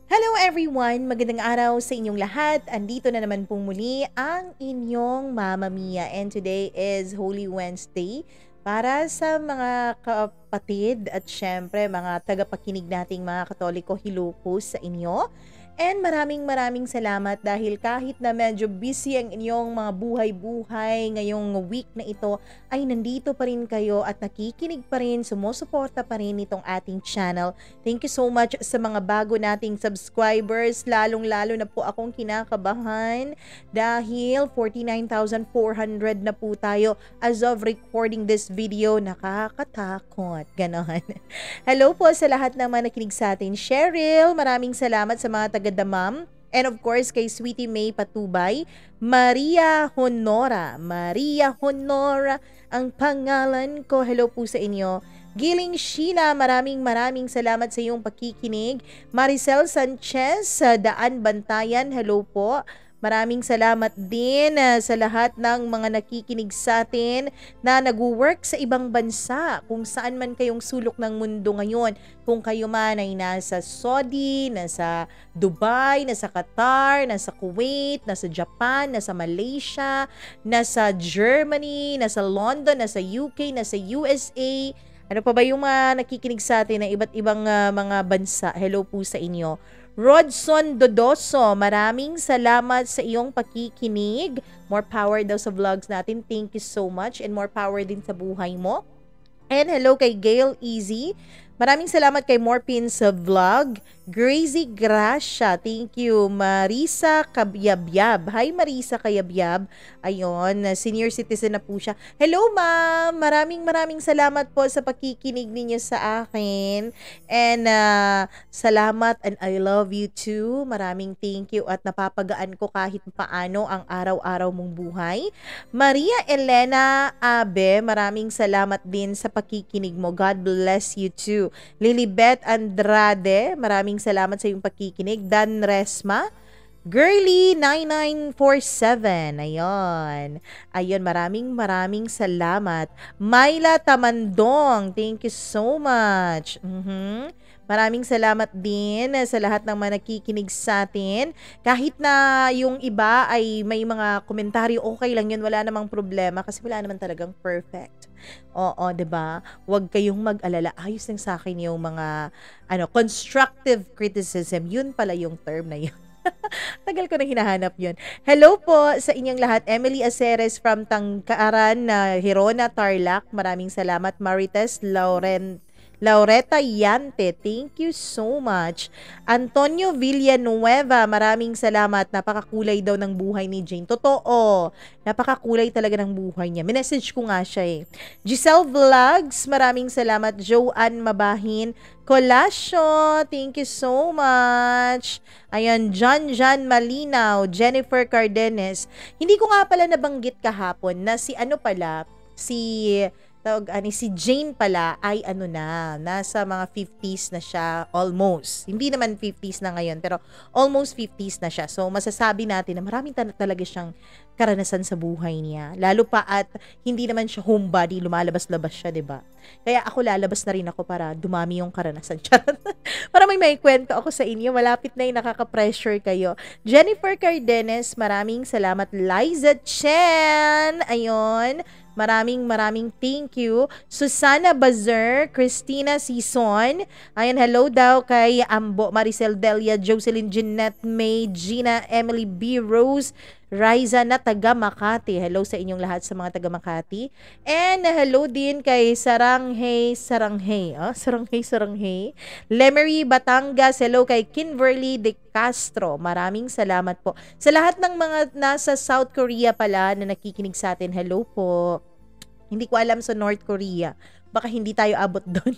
Hello everyone! Magandang araw sa inyong lahat. Andito na naman pong muli ang inyong Mama Mia. And today is Holy Wednesday para sa mga kapatid at syempre mga tagapakinig nating mga Katoliko, hello po sa inyo. And maraming salamat dahil kahit na medyo busy ang inyong mga buhay-buhay ngayong week na ito, ay nandito pa rin kayo at nakikinig pa rin, sumusuporta pa rin itong ating channel. Thank you so much sa mga bago nating subscribers, lalong-lalo na po akong kinakabahan dahil 49,400 na po tayo as of recording this video. Nakakatakot. Ganon. Hello po sa lahat ng mga nakinig sa atin. Cheryl, maraming salamat sa mga taga-Damam. And of course, kay Sweetie May Patubay, Maria Honora. Maria Honora ang pangalan ko. Hello po sa inyo. Giling Sheila, maraming salamat sa iyong pakikinig. Maricel Sanchez, sa Daan Bantayan, hello po. Maraming salamat din sa lahat ng mga nakikinig sa atin na nag-work sa ibang bansa, kung saan man kayong sulok ng mundo ngayon. Kung kayo man ay nasa Saudi, nasa Dubai, nasa Qatar, nasa Kuwait, nasa Japan, nasa Malaysia, nasa Germany, nasa London, nasa UK, nasa USA. Ano pa ba yung mga nakikinig sa atin na iba't ibang mga bansa? Hello po sa inyo. Rodson Dodoso, maraming salamat sa iyong pakikinig. More power daw sa vlogs natin. Thank you so much and more power din sa buhay mo. And hello kay Gail Easy. Maraming salamat kay Morpin sa vlog. Gracie Gracia, thank you. Marisa Kayabyab. Hi Marisa Kayabyab. Ayun, senior citizen na po siya. Hello ma'am, maraming salamat po sa pakikinig ninyo sa akin. And salamat and I love you too. Maraming thank you at napapagaan ko kahit paano ang araw-araw mong buhay. Maria Elena Abe, maraming salamat din sa pakikinig mo. God bless you too. Lilibet Andrade, maraming salamat sa iyong pakikinig. Dan Resma, Girly 9947, ayun, maraming salamat. Myla Tamandong, thank you so much. Maraming salamat din sa lahat ng mga nakikinig sa atin. Kahit na yung iba ay may mga komentaryo, okay lang yun, wala namang problema kasi wala naman talagang perfect. Oo, 'di ba? Huwag kayong mag-alala. Ayos lang sa akin yung mga constructive criticism. Yun pala yung term na yun. Tagal ko na hinahanap yun. Hello po sa inyong lahat. Emily Aceres from Tangkaaran, Hirona, Tarlac. Maraming salamat. Marites Laureta Yante, thank you so much. Antonio Villanueva, maraming salamat. Napakakulay daw ng buhay ni Jane. Totoo, napakakulay talaga ng buhay niya. Minessage ko nga siya eh. Giselle Vlogs, maraming salamat. Joanne Mabahin, Colasio, thank you so much. Ayan, John Malinaw, Jennifer Cardenes. Hindi ko nga pala nabanggit kahapon na si si Jane pala ay nasa mga 50s na siya, almost. Hindi naman 50s na ngayon, pero almost 50s na siya. So, masasabi natin na maraming talaga siyang karanasan sa buhay niya. Lalo pa at hindi naman siya homebody, lumalabas-labas siya, 'di ba? Kaya ako lalabas na rin ako para dumami yung karanasan. Para may kwento ako sa inyo. Malapit na yung nakaka-pressure kayo. Jennifer Cardenes, maraming salamat. Liza Chen, ayun. Maraming thank you. Susana Bazer, Christina Sison. Ayan, hello daw kay Ambo, Maricel Delia, Jocelyn Jeanette May, Gina, Emily B. Rose, Riza na taga Makati. Hello sa inyong lahat sa mga taga Makati. And hello din kay Saranghay. Lemery Batangas. Hello kay Kinverly De Castro. Maraming salamat po. Sa lahat ng mga nasa South Korea pala na nakikinig sa atin, hello po. Hindi ko alam sa North Korea. Baka hindi tayo abot doon.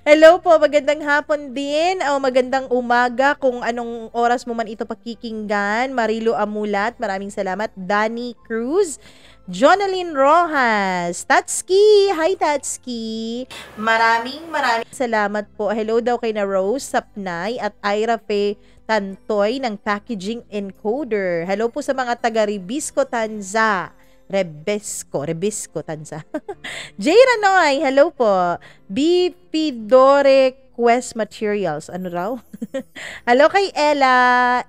Hello po, magandang hapon din o magandang umaga kung anong oras mo man ito pakikinggan. Marilo Amulat, maraming salamat. Danny Cruz, Jonalyn Rojas, Tatski, hi Tatski. Maraming salamat po. Hello daw kay na Rose Sapnay at Ira Faye Tantoy ng Packaging Encoder. Hello po sa mga taga Ribisco, Tanza. Rebisco, Tanza. Jay Ranoy, hello po. Bipidore Quest Materials. Ano raw? Hello kay Ella.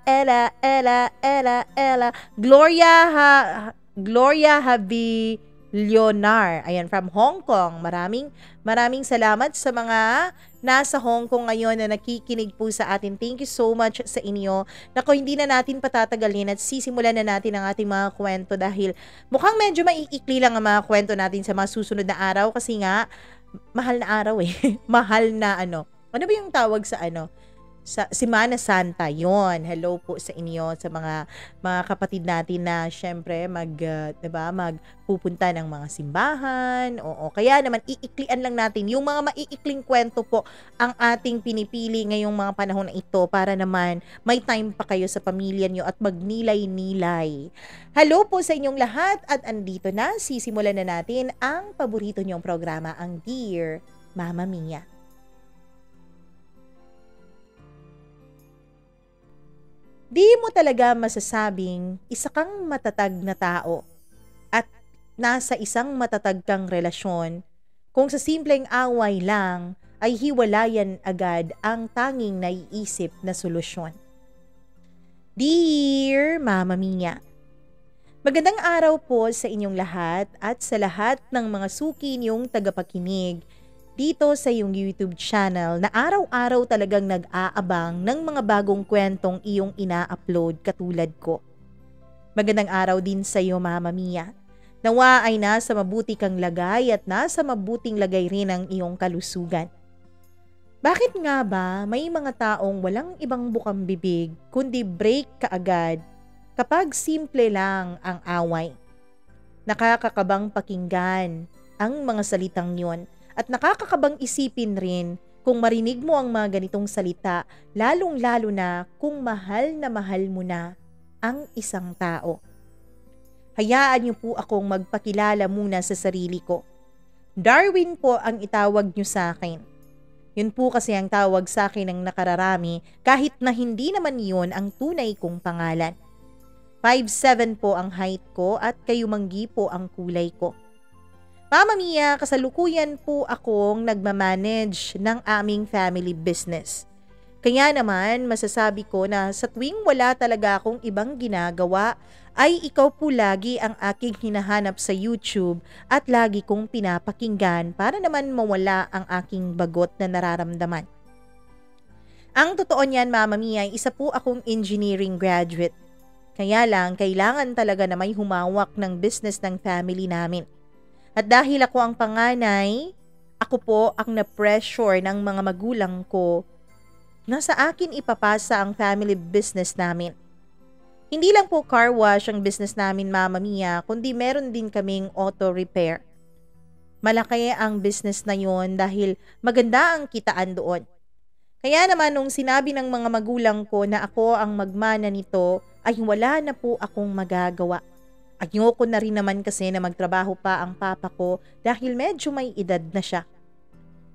Gloria Habi Leonar. Ayan, from Hong Kong. Maraming salamat sa mga nasa Hong Kong ngayon na nakikinig po sa atin. Thank you so much sa inyo. Nako, hindi na natin patatagalin at sisimulan na natin ang ating mga kwento dahil mukhang medyo maiikli lang ang mga kwento natin sa mga susunod na araw kasi nga, mahal na araw eh. Mahal na ano. Ano ba yung tawag sa ano? Sa Semana Santa, yon. Hello po sa inyo, sa mga kapatid natin na syempre diba, magpupunta ng mga simbahan. Oo, kaya naman iiklian lang natin yung mga maiikling kwento po ang ating pinipili ngayong mga panahon na ito para naman may time pa kayo sa pamilya nyo at magnilay-nilay. Hello po sa inyong lahat at andito na, sisimulan na natin ang paborito nyong programa, ang Dear Mama Mia. Di mo talaga masasabing isa kang matatag na tao at nasa isang matatag kang relasyon kung sa simpleng away lang ay hiwalayan agad ang tanging naiisip na solusyon. Dear Mama Mia, magandang araw po sa inyong lahat at sa lahat ng mga suki niyong tagapakinig dito sa iyong YouTube channel na araw-araw talagang nag-aabang ng mga bagong kwentong iyong ina-upload katulad ko. Magandang araw din sa iyo, Mama Mia. Nawa ay nasa mabuti kang lagay at nasa mabuting lagay rin ang iyong kalusugan. Bakit nga ba may mga taong walang ibang bukang bibig kundi break kaagad kapag simple lang ang away? Nakakakabang pakinggan ang mga salitang yon. At nakakakabang isipin rin kung marinig mo ang mga ganitong salita, lalong-lalo na kung mahal na mahal mo na ang isang tao. Hayaan niyo po akong magpakilala muna sa sarili ko. Darwin po ang itawag niyo sa akin. Yun po kasi ang tawag sa akin ng nakararami kahit na hindi naman yun ang tunay kong pangalan. 5'7" po ang height ko at kayumanggi po ang kulay ko. Mama Mia, kasalukuyan po akong nagmamanage ng aming family business. Kaya naman masasabi ko na sa tuwing wala talaga akong ibang ginagawa ay ikaw po lagi ang aking hinahanap sa YouTube at lagi kong pinapakinggan para naman mawala ang aking bagot na nararamdaman. Ang totoo niyan, Mama Mia, ay isa po akong engineering graduate. Kaya lang kailangan talaga na may humawak ng business ng family namin. At dahil ako ang panganay, ako po ang na-pressure ng mga magulang ko na sa akin ipapasa ang family business namin. Hindi lang po car wash ang business namin, Mama Mia, kundi meron din kaming auto repair. Malaki ang business na yon dahil maganda ang kitaan doon. Kaya naman nung sinabi ng mga magulang ko na ako ang magmana nito ay wala na po akong magagawa. Ayoko na rin naman kasi na magtrabaho pa ang papa ko dahil medyo may edad na siya.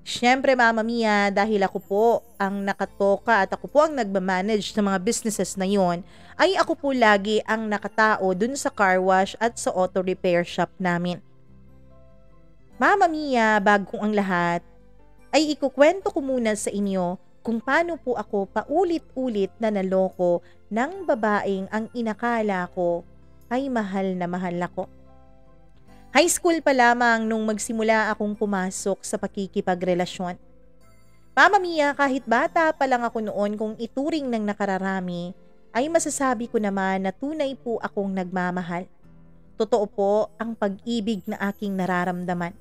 Siyempre, Mama Mia, dahil ako po ang nakatoka at ako po ang nagmamanage ng mga businesses na yon, ay ako po lagi ang nakatao dun sa car wash at sa auto repair shop namin. Mama Mia, bago ang lahat, ay ikukwento ko muna sa inyo kung paano po ako paulit-ulit na naloko ng babaeng ang inakala ko ay mahal na mahal ako. High school pa lamang nung magsimula akong pumasok sa pakikipagrelasyon. Mama Mia, kahit bata pa lang ako noon kung ituring ng nakararami, ay masasabi ko naman na tunay po akong nagmamahal. Totoo po ang pag-ibig na aking nararamdaman.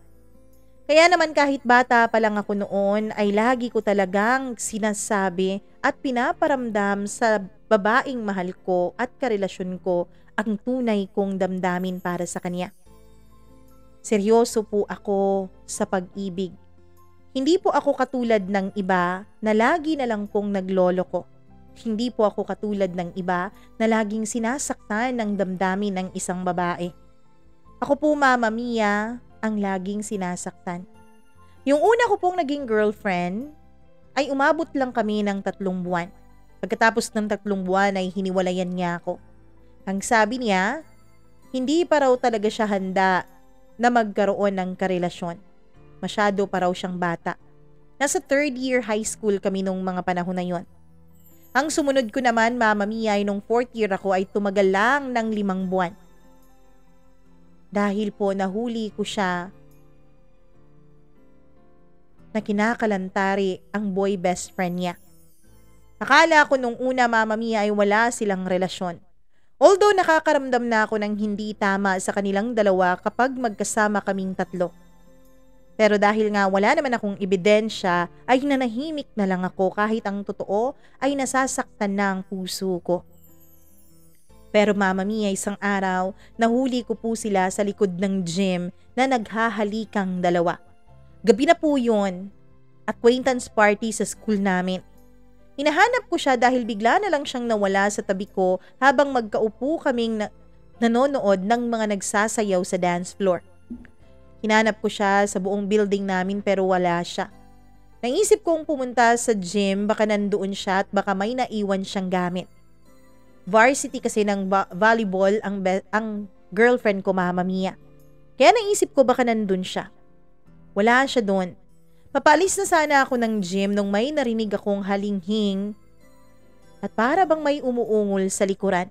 Kaya naman kahit bata pa lang ako noon ay lagi ko talagang sinasabi at pinaparamdam sa babaeng mahal ko at karelasyon ko ang tunay kong damdamin para sa kanya. Seryoso po ako sa pag-ibig. Hindi po ako katulad ng iba na lagi na lang pong nagloloko. Hindi po ako katulad ng iba na laging sinasaktan ng damdamin ng isang babae. Ako po, Mama Mia, ang laging sinasaktan. Yung una ko pong naging girlfriend ay umabot lang kami ng 3 buwan. Pagkatapos ng 3 buwan ay hiniwalayan niya ako. Ang sabi niya, hindi pa raw talaga siya handa na magkaroon ng karelasyon. Masyado pa raw siyang bata. Nasa third year high school kami nung mga panahon na yon. Ang sumunod ko naman, Mama Mia, ay nung fourth year ako ay tumagal lang ng 5 buwan. Dahil po nahuli ko siya na kinakalantari ang boy best friend niya. Akala ko nung una, Mama Mia, ay wala silang relasyon. Although nakakaramdam na ako ng hindi tama sa kanilang dalawa kapag magkasama kaming tatlo. Pero dahil nga wala naman akong ebidensya, ay nanahimik na lang ako kahit ang totoo ay nasasaktan na ang puso ko. Pero Mama Mia, isang araw, nahuli ko po sila sa likod ng gym na naghahalikang dalawa. Gabi na po yun, acquaintance party sa school namin. Hinahanap ko siya dahil bigla na lang siyang nawala sa tabi ko habang magkaupo kaming nanonood ng mga nagsasayaw sa dance floor. Hinanap ko siya sa buong building namin pero wala siya. Naisip kong pumunta sa gym, baka nandoon siya at baka may naiwan siyang gamit. Varsity kasi ng volleyball ang girlfriend ko, Mama Mia. Kaya naisip ko baka nandun siya. Wala siya doon. Papalis na sana ako ng gym nung may narinig akong halinghing at para bang may umuungol sa likuran.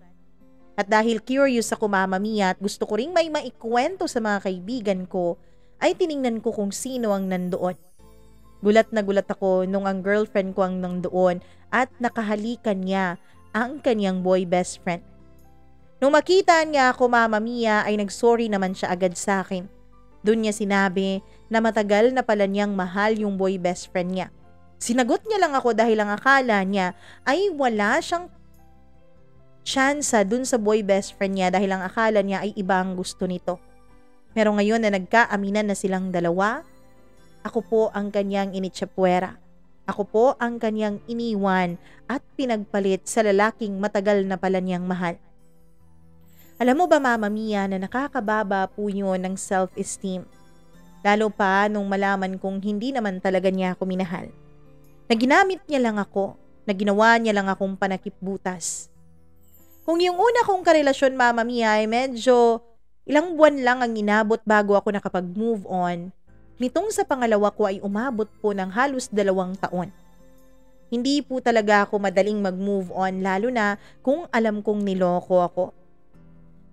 At dahil curious ako, Mama Mia, at gusto ko ring may maikwento sa mga kaibigan ko, ay tiningnan ko kung sino ang nandoon. Gulat na gulat ako nung ang girlfriend ko ang nandoon at nakahalikan niya ang kanyang boy best friend. Nung makita niya ako, Mama Mia, ay nagsorry naman siya agad sa akin. Doon niya sinabi na matagal na pala niyang mahal yung boy best friend niya. Sinagot niya lang ako dahil ang akala niya ay wala siyang tsansa dun sa boy best friend niya dahil ang akala niya ay iba ang gusto nito. Pero ngayon na nagkaaminan na silang dalawa, ako po ang kanyang initsapwera. Ako po ang kanyang iniwan at pinagpalit sa lalaking matagal na pala niyang mahal. Alam mo ba, Mama Mia, na nakakababa po yun ng self-esteem. Lalo pa nung malaman kong hindi naman talaga niya ako minahal. Na ginamit niya lang ako, na ginawa niya lang akong panakipbutas. Kung yung una kong karelasyon, Mama Mia, ay medyo ilang buwan lang ang inabot bago ako nakapag-move on, nitong sa pangalawa ko ay umabot po ng halos 2 taon. Hindi po talaga ako madaling mag-move on lalo na kung alam kong niloko ako.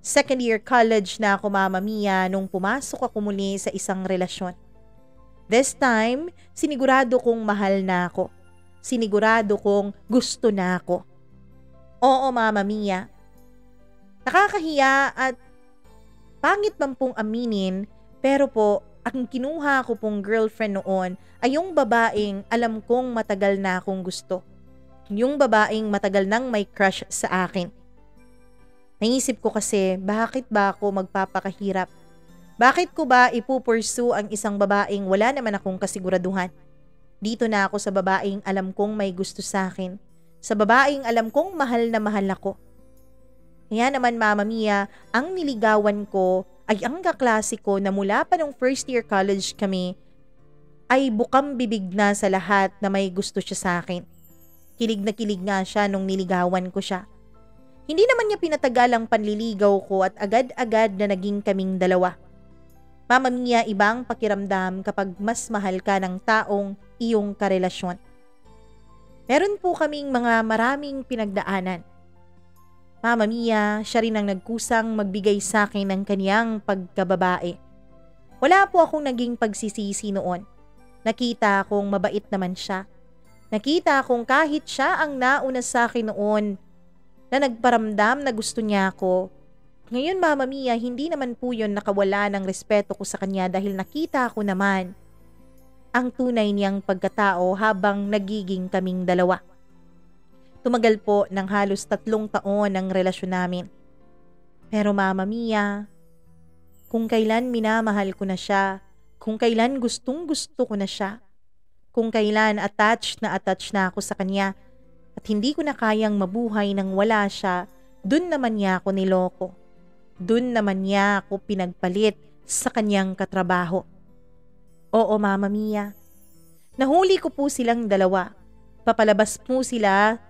Second year college na ako, Mama Mia, nung pumasok ako muli sa isang relasyon. This time, sinigurado kong mahal na ako. Sinigurado kong gusto na ako. Oo, Mama Mia. Nakakahiya at pangit man pong aminin, pero po, ang kinuha ko pong girlfriend noon ay yung babaeng alam kong matagal na akong gusto. Yung babaeng matagal nang may crush sa akin. Naisip ko kasi, bakit ba ako magpapakahirap? Bakit ko ba ipupursue ang isang babaeng wala naman akong kasiguraduhan? Dito na ako sa babaeng alam kong may gusto sa akin. Sa babaeng alam kong mahal na mahal ako. Kaya naman, Mama Mia, ang niligawan ko ay ang kaklase ko na mula pa nung first year college kami ay bukang bibig na sa lahat na may gusto siya sa akin. Kilig na kilig nga siya nung niligawan ko siya. Hindi naman niya pinatagal ang panliligaw ko at agad-agad na naging kaming dalawa. Mama Mia, ibang pakiramdam kapag mas mahal ka ng taong iyong karelasyon. Meron po kaming mga maraming pinagdaanan. Mama Mia, siya rin ang nagkusang magbigay sa akin ng kaniyang pagkababae. Wala po akong naging pagsisisi noon. Nakita akong mabait naman siya. Nakita akong kahit siya ang nauna sa akin noon na nagparamdam na gusto niya ako. Ngayon, Mama Mia, hindi naman po yun nakawala ng respeto ko sa kanya dahil nakita ko naman ang tunay niyang pagkatao habang nagiging kaming dalawa. Tumagal po ng halos 3 taon ang relasyon namin. Pero Mama Mia, kung kailan minamahal ko na siya, kung kailan gustong gusto ko na siya, kung kailan attached na ako sa kanya at hindi ko na kayang mabuhay nang wala siya, dun naman niya ako niloko. Dun naman niya ako pinagpalit sa kanyang katrabaho. Oo, Mama Mia. Nahuli ko po silang dalawa. Papalabas po sila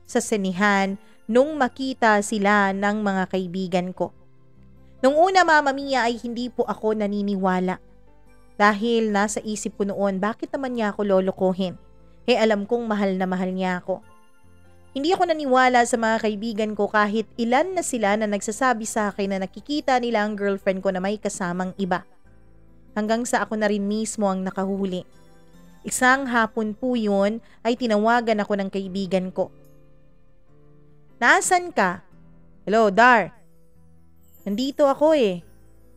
sa sinihan nung makita sila ng mga kaibigan ko. Nung una, Mama Mia, ay hindi po ako naniniwala. Dahil nasa isip ko noon, bakit naman niya ako lolokohin? Alam kong mahal na mahal niya ako. Hindi ako naniwala sa mga kaibigan ko kahit ilan na sila na nagsasabi sa akin na nakikita nila ang girlfriend ko na may kasamang iba. Hanggang sa ako na rin mismo ang nakahuli. Isang hapon po yun ay tinawagan ako ng kaibigan ko. Nasaan ka? Hello, Dar. Nandito ako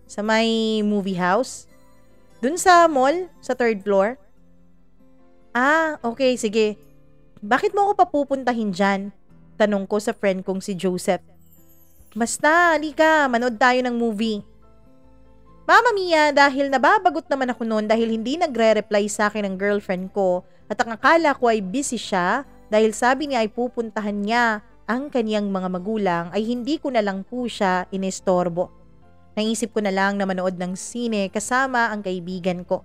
sa may movie house. Dun sa mall, sa 3rd floor. Okay, sige. Bakit mo ako papupuntahin dyan? Tanong ko sa friend kong si Joseph. Basta, halika, manood tayo ng movie. Mama Mia, dahil nababagot naman ako noon dahil hindi nagre-reply sa akin ng girlfriend ko at ang akala ko ay busy siya dahil sabi niya ay pupuntahan niya ang kaniyang mga magulang ay hindi ko na lang po siya inestorbo. Naisip ko na lang na manood ng sine kasama ang kaibigan ko.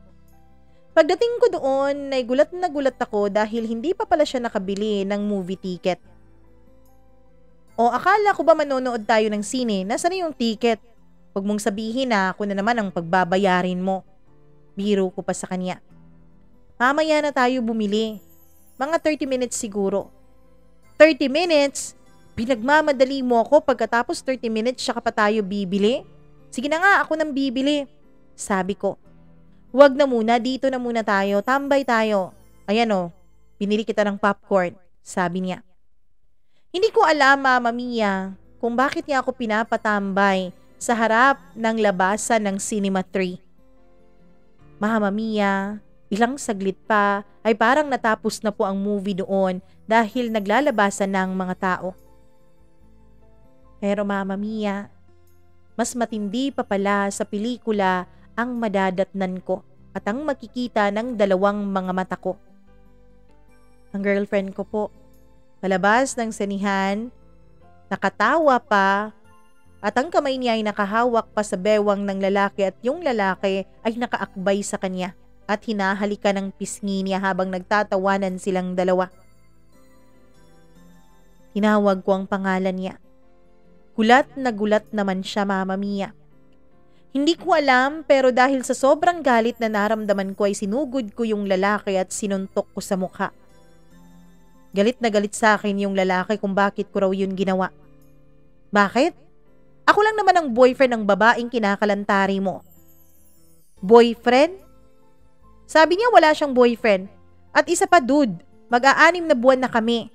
Pagdating ko doon, ay gulat na gulat ako dahil hindi pa pala siya nakabili ng movie ticket. O akala ko ba manonood tayo ng sine? Nasaan na yung ticket? Huwag mong sabihin na ako na naman ang pagbabayarin mo. Biro ko pa sa kanya. Mamaya na tayo bumili. Mga 30 minutes siguro. 30 minutes? Pinagmamadali mo ako pagkatapos 30 minutes siya ka pa tayo bibili? Sige na nga, ako nang bibili. Sabi ko. Huwag na muna, dito na muna tayo, tambay tayo. Ayan binili kita ng popcorn, sabi niya. Hindi ko alam, Mama Mia, kung bakit niya ako pinapatambay sa harap ng labasan ng Cinema 3. Mama Mia, ilang saglit pa ay parang natapos na po ang movie doon dahil naglalabasan ng mga tao. Pero Mama Mia, mas matindi pa pala sa pelikula ang madadatnan ko at ang makikita ng dalawang mga mata ko. Ang girlfriend ko po, palabas ng sinihan, nakatawa pa at ang kamay niya ay nakahawak pa sa bewang ng lalaki at yung lalaki ay nakaakbay sa kanya at hinahalika ng pisngi niya habang nagtatawanan silang dalawa. Tinawag ko ang pangalan niya. Gulat naman siya, Mama Mia. Hindi ko alam pero dahil sa sobrang galit na naramdaman ko ay sinugod ko yung lalaki at sinuntok ko sa mukha. Galit na galit sa akin yung lalaki kung bakit ko raw yun ginawa. Bakit? Ako lang naman ang boyfriend ng babaeng kinakalantari mo. Boyfriend? Sabi niya wala siyang boyfriend. At isa pa dude, mag-6 na buwan na kami.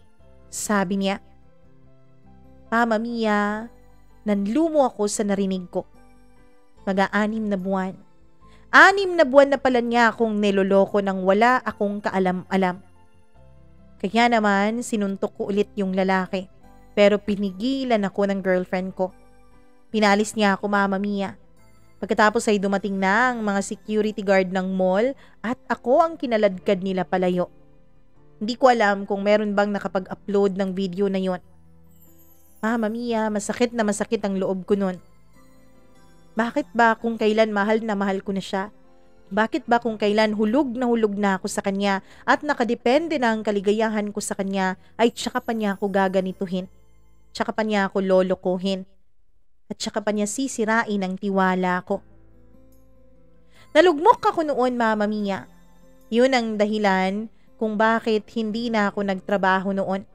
Sabi niya. Mama Mia, nanlumo ako sa narinig ko. Mag-6 na buwan. 6 na buwan na pala niya akong niloloko nang wala akong kaalam-alam. Kaya naman sinuntok ko ulit yung lalaki. Pero pinigilan ako ng girlfriend ko. Pinalis niya ako, Mama Mia. Pagkatapos ay dumating na ang mga security guard ng mall at ako ang kinaladkad nila palayo. Hindi ko alam kung meron bang nakapag-upload ng video na yon. Mama Mia, masakit na masakit ang loob ko nun. Bakit ba kung kailan mahal na mahal ko na siya? Bakit ba kung kailan hulog na ako sa kanya at nakadepende na ang kaligayahan ko sa kanya ay tsaka pa niya ako gaganituhin? Tsaka pa niya ako lolokohin? At tsaka pa niya sisirain ang tiwala ko? Nalugmok ako noon, Mama Mia. Yun ang dahilan kung bakit hindi na ako nagtrabaho noon.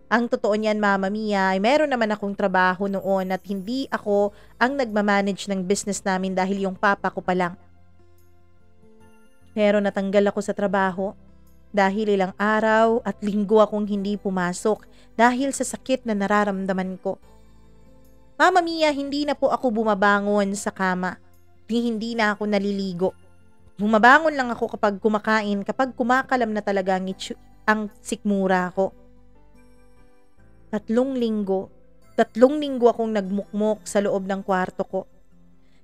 Ang totoo niyan, Mama Mia, ay meron naman akong trabaho noon at hindi ako ang nagmamanage ng business namin dahil yung papa ko pa lang. Pero natanggal ako sa trabaho dahil ilang araw at linggo akong hindi pumasok dahil sa sakit na nararamdaman ko. Mama Mia, hindi na po ako bumabangon sa kama. Hindi na ako naliligo. Bumabangon lang ako kapag kumakain, kapag kumakalam na talaga ang sikmura ko. 3 linggo akong nagmukmok sa loob ng kwarto ko.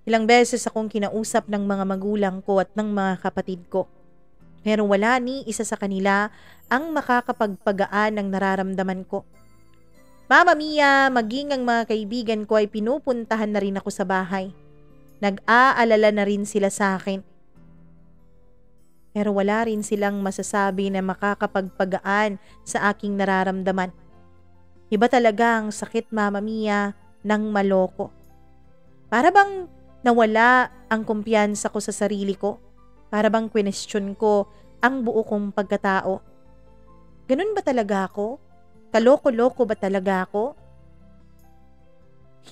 Ilang beses akong kinausap ng mga magulang ko at ng mga kapatid ko. Pero wala ni isa sa kanila ang makakapagpagaan ng nararamdaman ko. Mama Mia, maging ang mga kaibigan ko ay pinupuntahan na rin ako sa bahay. Nag-aalala na rin sila sa akin. Pero wala rin silang masasabi na makakapagpagaan sa aking nararamdaman. Iba talaga ang sakit, Mama Mia, ng maloko. Para bang Nawala ang kumpiyansa ko sa sarili ko. Para bang question ko ang buo kong pagkatao. Ganun ba talaga ako? Kaloko-loko ba talaga ako?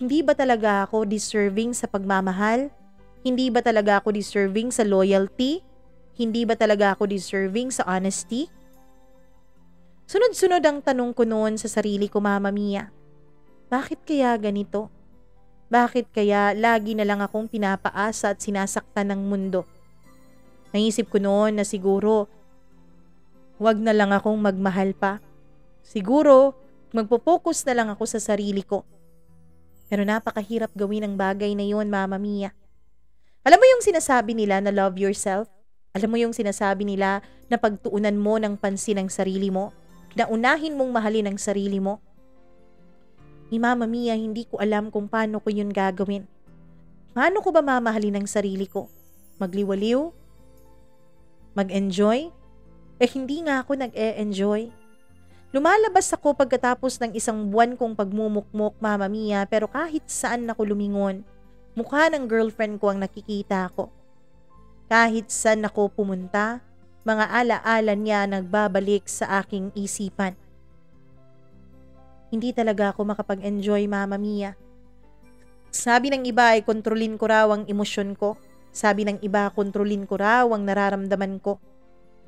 Hindi ba talaga ako deserving sa pagmamahal? Hindi ba talaga ako deserving sa loyalty? Hindi ba talaga ako deserving sa honesty? Sunod-sunod ang tanong ko noon sa sarili ko, Mama Mia. Bakit kaya ganito? Bakit kaya lagi na lang akong pinapaasa at sinasaktan ng mundo? Naisip ko noon na siguro wag na lang akong magmahal pa. Siguro magpo-focus na lang ako sa sarili ko. Pero napakahirap gawin ang bagay na yun, Mama Mia. Alam mo yung sinasabi nila na love yourself? Alam mo yung sinasabi nila na pagtuunan mo ng pansin ang sarili mo? Na unahin mong mahalin ang sarili mo? Ni Mama Mia, hindi ko alam kung paano ko yun gagawin. Paano ko ba mamahalin ang sarili ko? Magliwaliw? Mag-enjoy? Hindi nga ako nag-e-enjoy. Lumalabas ako pagkatapos ng isang buwan kong pagmumukmok, Mama Mia, pero kahit saan ako lumingon, mukha ng girlfriend ko ang nakikita ko. Kahit saan ako pumunta, mga alaala niya nagbabalik sa aking isipan. Hindi talaga ako makapag-enjoy, Mama Mia. Sabi ng iba ay kontrolin ko raw ang emosyon ko. Sabi ng iba, kontrolin ko raw ang nararamdaman ko.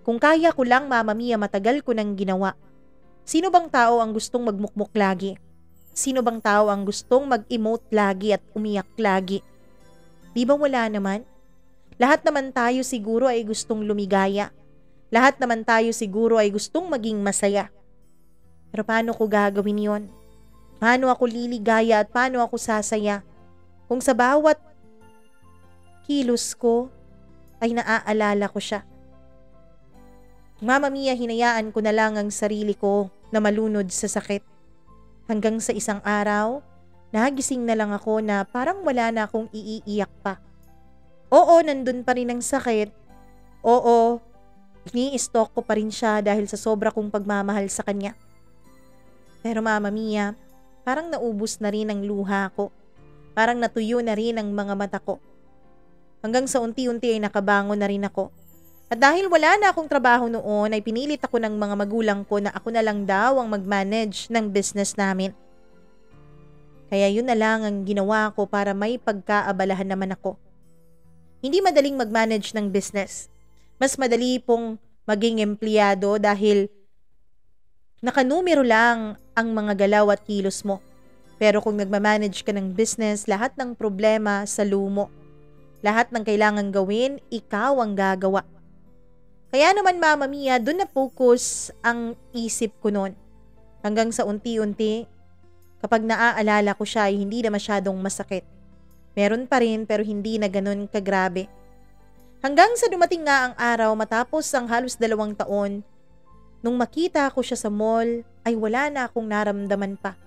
Kung kaya ko lang, Mama Mia, matagal ko nang ginawa. Sino bang tao ang gustong magmukmok lagi? Sino bang tao ang gustong mag-emote lagi at umiyak lagi? Di ba wala naman? Lahat naman tayo siguro ay gustong lumigaya. Lahat naman tayo siguro ay gustong maging masaya. Pero paano ko gagawin yon? Paano ako liligaya at paano ako sasaya? Kung sa bawat kilos ko ay naaalala ko siya. Mama Mia, hinayaan ko na lang ang sarili ko na malunod sa sakit. Hanggang sa isang araw, nagising na lang ako na parang wala na akong iiiyak pa. Oo, nandun pa rin ang sakit. Oo, ni-stalk ko pa rin siya dahil sa sobra kong pagmamahal sa kanya. Pero Mama Mia, parang naubos na rin ang luha ko. Parang natuyo na rin ang mga mata ko. Hanggang sa unti-unti ay nakabangon na rin ako. At dahil wala na akong trabaho noon, ay pinilit ako ng mga magulang ko na ako na lang daw ang mag-manage ng business namin. Kaya yun na lang ang ginawa ko para may pagkaabalahan naman ako. Hindi madaling mag-manage ng business. Mas madali pong maging empleyado dahil nakanumero lang ang mga galaw at kilos mo. Pero kung nagmamanage ka ng business, lahat ng problema sa lumo. Lahat ng kailangan gawin, ikaw ang gagawa. Kaya naman Mama Mia, doon na focus ang isip ko noon. Hanggang sa unti-unti, kapag naaalala ko siya ay hindi na masyadong masakit. Meron pa rin pero hindi na ganun kagrabe. Hanggang sa dumating nga ang araw matapos ang halos 2 taon, nung makita ko siya sa mall ay wala na akong naramdaman pa.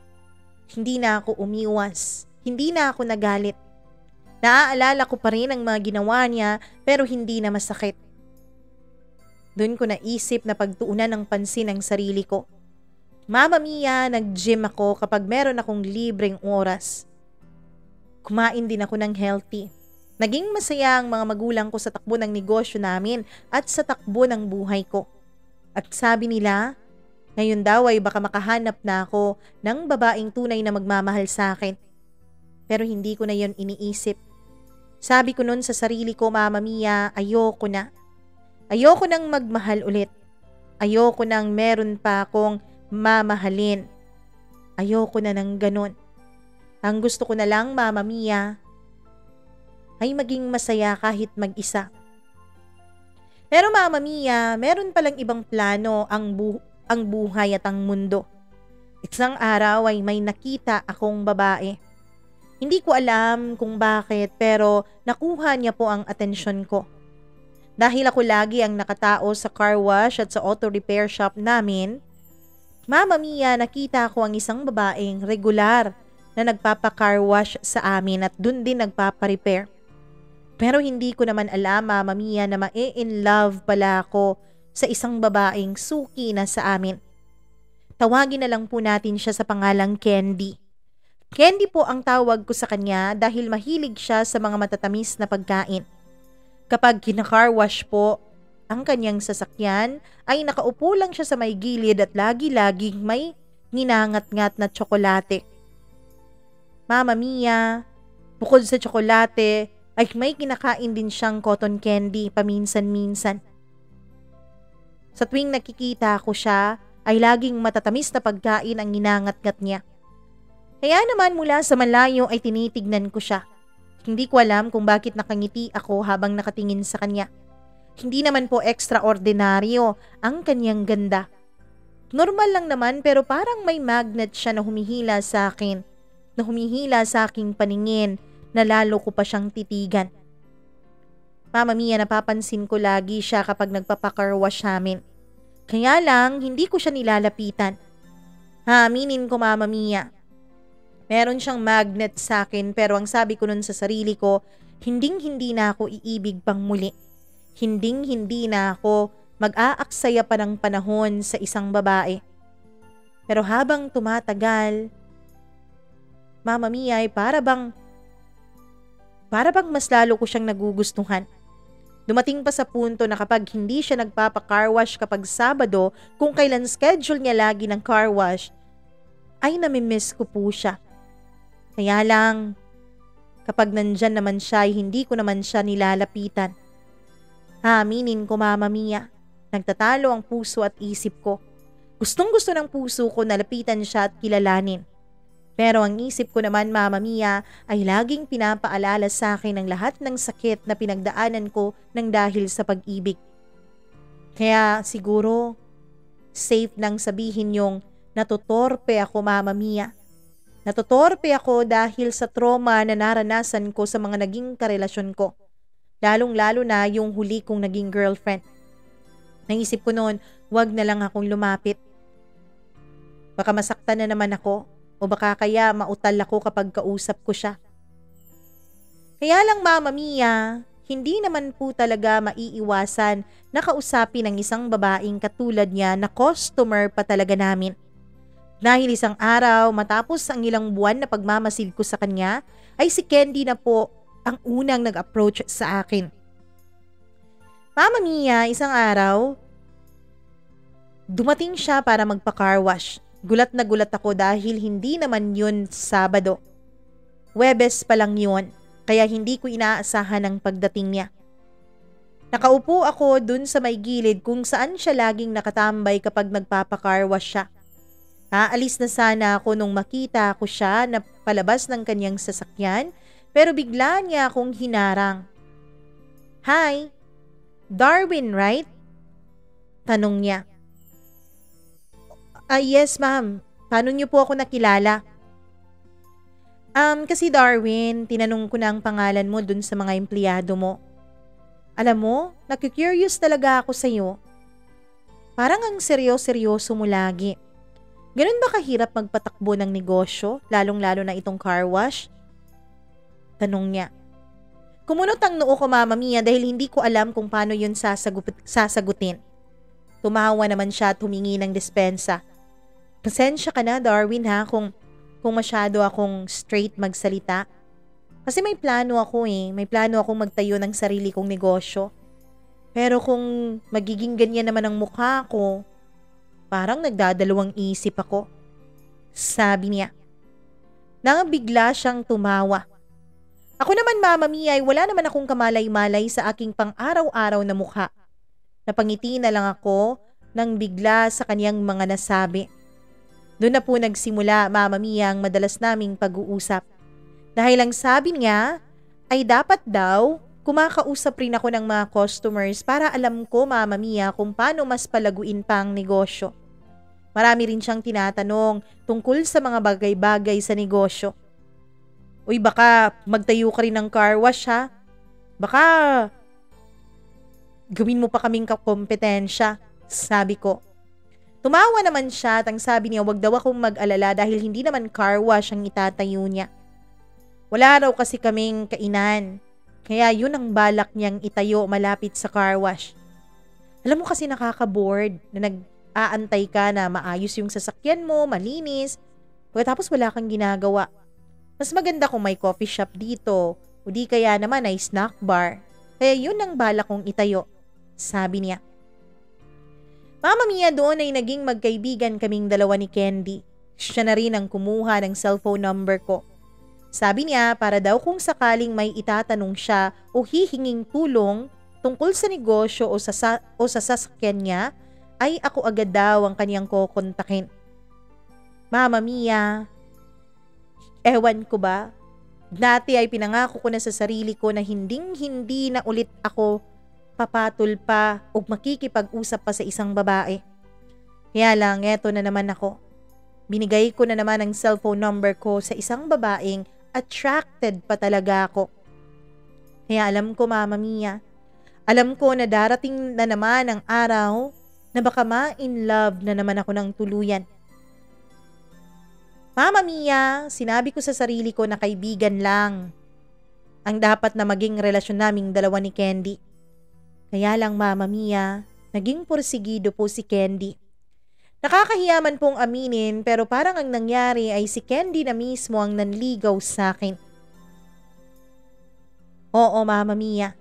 Hindi na ako umiwas, hindi na ako nagalit. Naaalala ko pa rin ang mga ginawa niya pero hindi na masakit. Doon ko naisip na pagtuunan ng pansin ang sarili ko. Mama Mia, nag-gym ako kapag meron akong libreng oras. Kumain din ako ng healthy. Naging masaya ang mga magulang ko sa takbo ng negosyo namin at sa takbo ng buhay ko. At sabi nila, ngayon daw ay baka makahanap na ako ng babaeng tunay na magmamahal sa akin. Pero hindi ko na yon iniisip. Sabi ko noon sa sarili ko, Mama Mia, ayoko na. Ayoko nang magmahal ulit. Ayoko nang meron pa akong mamahalin. Ayoko na ng ganun. Ang gusto ko na lang, Mama Mia, ay maging masaya kahit mag-isa. Pero Mama Mia, meron palang ibang plano ang buhay at ang mundo. Isang araw ay may nakita akong babae. Hindi ko alam kung bakit pero nakuha niya po ang atensyon ko. Dahil ako lagi ang nakatao sa car wash at sa auto repair shop namin, Mama Mia, nakita ko ang isang babaeng regular na nagpapa-car wash sa amin at dun din nagpapa-repair. Pero hindi ko naman alam, Mama Mia, na ma-in love pala ako sa isang babaeng suki na sa amin. Tawagin na lang po natin siya sa pangalang Candy. Candy po ang tawag ko sa kanya dahil mahilig siya sa mga matatamis na pagkain. Kapag kina-car wash po ang kanyang sasakyan, ay nakaupo lang siya sa may gilid at lagi-laging may nginangat-ngat na tsokolate. Mama Mia, bukod sa tsokolate, ay may kinakain din siyang cotton candy paminsan-minsan. Sa tuwing nakikita ko siya, ay laging matatamis na pagkain ang ginangat-ngat niya. Kaya naman mula sa malayo ay tinitignan ko siya. Hindi ko alam kung bakit nakangiti ako habang nakatingin sa kanya. Hindi naman po ekstraordinaryo ang kanyang ganda. Normal lang naman pero parang may magnet siya na humihila sa akin. Na humihila sa aking paningin na lalo ko pa siyang titigan. Mama Mia, napapansin ko lagi siya kapag nagpapakarwash namin. Kaya lang, hindi ko siya nilalapitan. Aminin ko, Mama Mia. Meron siyang magnet sa akin pero ang sabi ko nun sa sarili ko, hinding-hindi na ako iibig pang muli. Hinding-hindi na ako mag-aaksaya pa ng panahon sa isang babae. Pero habang tumatagal, Mama Mia, ay para bang mas lalo ko siyang nagugustuhan. Dumating pa sa punto na kapag hindi siya nagpapa-car wash kapag Sabado, kung kailan schedule niya lagi ng car wash, ay namimiss ko po siya. Kaya lang, kapag nandyan naman siya, ay hindi ko naman siya nilalapitan. Aminin ko, Mama Mia, nagtatalo ang puso at isip ko. Gustong-gusto ng puso ko na lapitan siya at kilalanin. Pero ang isip ko naman, Mama Mia, ay laging pinapaalala sa akin ang lahat ng sakit na pinagdaanan ko ng dahil sa pag-ibig. Kaya siguro, safe nang sabihin yung natutorpe ako, Mama Mia. Natutorpe ako dahil sa trauma na naranasan ko sa mga naging karelasyon ko. Lalong-lalo na yung huli kong naging girlfriend. Naisip ko noon, wag na lang akong lumapit. Baka masaktan na naman ako o baka kaya mautal ako kapag kausap ko siya. Kaya lang, Mama Mia, hindi naman po talaga maiiwasan na kausapin ng isang babaeng katulad niya na customer pa talaga namin. Dahil isang araw matapos ang ilang buwan na pagmamasid ko sa kanya, ay si Candy na po ang unang nag-approach sa akin. Mama Mia, isang araw, dumating siya para magpa-car wash. Gulat na gulat ako dahil hindi naman yun Sabado. Huwebes pa lang yun, kaya hindi ko inaasahan ang pagdating niya. Nakaupo ako dun sa may gilid kung saan siya laging nakatambay kapag nagpapa-car wash siya. Aalis na sana ako nung makita ko siya na palabas ng kanyang sasakyan pero bigla niya akong hinarang. Hi, Darwin, right? Tanong niya. Yes ma'am. Paano niyo po ako nakilala? Kasi Darwin, tinanong ko na ang pangalan mo dun sa mga empleyado mo. Alam mo, naku-curious talaga ako sa'yo. Parang ang seryoso mo lagi. Ganun ba kahirap magpatakbo ng negosyo, lalong-lalo na itong car wash? Tanong niya. Kumunot ang noo ko, Mama Mia, dahil hindi ko alam kung paano yun sasagutin. Tumawa naman siya at humingi ng dispensa. Pasensya ka na, Darwin, ha, kung masyado akong straight magsalita. Kasi may plano ako may plano akong magtayo ng sarili kong negosyo. Pero kung magiging ganyan naman ang mukha ko, parang nagdadalawang isip ako. Sabi niya. Nang bigla siyang tumawa. Ako naman, Mama Mia, ay wala naman akong kamalay-malay sa aking pang-araw-araw na mukha. Napangiti na lang ako nang bigla sa kanyang mga nasabi. Doon na po nagsimula, Mama Mia, ang madalas naming pag-uusap. Dahil ang sabi niya ay dapat daw kumakausap rin ako ng mga customers para alam ko, Mama Mia, kung paano mas palaguin pa ang negosyo. Marami rin siyang tinatanong tungkol sa mga bagay-bagay sa negosyo. Uy, baka magtayo ka rin ng car wash, ha? Baka gawin mo pa kaming kakompetensya, sabi ko. Tumawa naman siya at ang sabi niya wag daw akong mag-alala dahil hindi naman car wash ang itatayo niya. Wala raw kasi kaming kainan. Kaya yun ang balak niyang itayo malapit sa car wash. Alam mo kasi nakaka-bored na nag-aantay ka na maayos yung sasakyan mo, malinis. Pagkatapos wala kang ginagawa. Mas maganda kung may coffee shop dito o di kaya naman ay snack bar. Kaya yun ang bala kong itayo, sabi niya. Mama Mia, doon ay naging magkaibigan kaming dalawa ni Candy. Siya na rin ang kumuha ng cellphone number ko. Sabi niya para daw kung sakaling may itatanong siya o hihinging tulong tungkol sa negosyo o sa sasakyan niya, ay ako agad daw ang kanyang kukontakin. Mama Mia, ewan ko ba? Dati ay pinangako ko na sa sarili ko na hindi na ulit ako papatol pa o makikipag-usap pa sa isang babae. Kaya lang, eto na naman ako. Binigay ko na naman ang cellphone number ko sa isang babaeng attracted pa talaga ako. Kaya alam ko, Mama Mia, alam ko na darating na naman ang araw na baka ma-in love na naman ako ng tuluyan. Mama Mia, sinabi ko sa sarili ko na kaibigan lang ang dapat na maging relasyon naming dalawa ni Candy. Kaya lang, Mama Mia, naging porsigido po si Candy. Nakakahiyaman pong aminin pero parang ang nangyari ay si Candy na mismo ang nanligaw sa akin. Oo, Mama Mia.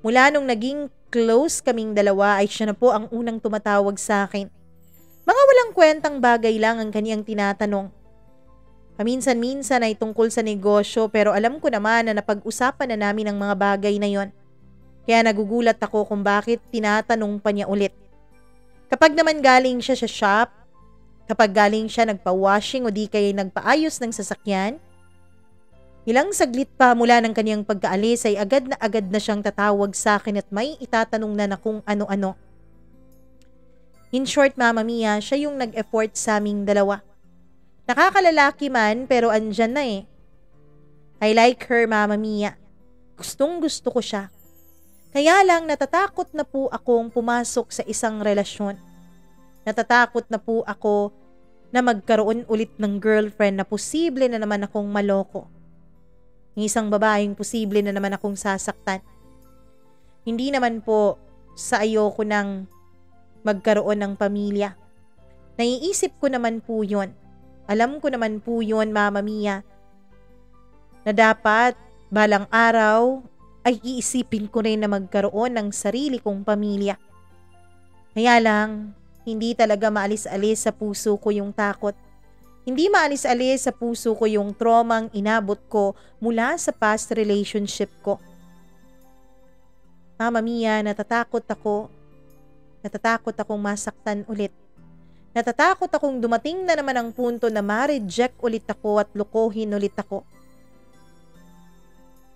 Mula nung naging close kaming dalawa ay siya na po ang unang tumatawag sa akin. Mga walang kwentang bagay lang ang kaniyang tinatanong. Paminsan-minsan ay tungkol sa negosyo pero alam ko naman na napag-usapan na namin ang mga bagay na yon. Kaya nagugulat ako kung bakit tinatanong pa niya ulit. Kapag naman galing siya sa shop, kapag galing siya nagpa-washing o di kaya nagpaayos ng sasakyan, ilang saglit pa mula ng kaniyang pagkaalis ay agad na siyang tatawag sa akin at may itatanong na kung ano-ano. In short, Mama Mia, siya yung nag-effort sa aming dalawa. Nakakalalaki man pero andyan na eh. I like her, Mama Mia. Gustong-gusto ko siya. Kaya lang natatakot na po akong pumasok sa isang relasyon. Natatakot na po ako na magkaroon ulit ng girlfriend na posible na naman akong maloko. Ng isang babaeng posible na naman akong sasaktan. Hindi naman po sa ayoko nang magkaroon ng pamilya. Naiisip ko naman po yun. Alam ko naman po yun, Mama Mia, na dapat balang araw ay iisipin ko rin na magkaroon ng sarili kong pamilya. Kaya lang, hindi talaga maalis-alis sa puso ko yung takot. Hindi maalis-alis sa puso ko yung traumang inabot ko mula sa past relationship ko. Mama Mia, natatakot ako. Natatakot akong masaktan ulit. Natatakot akong dumating na naman ang punto na ma-reject ulit ako at lokohin ulit ako.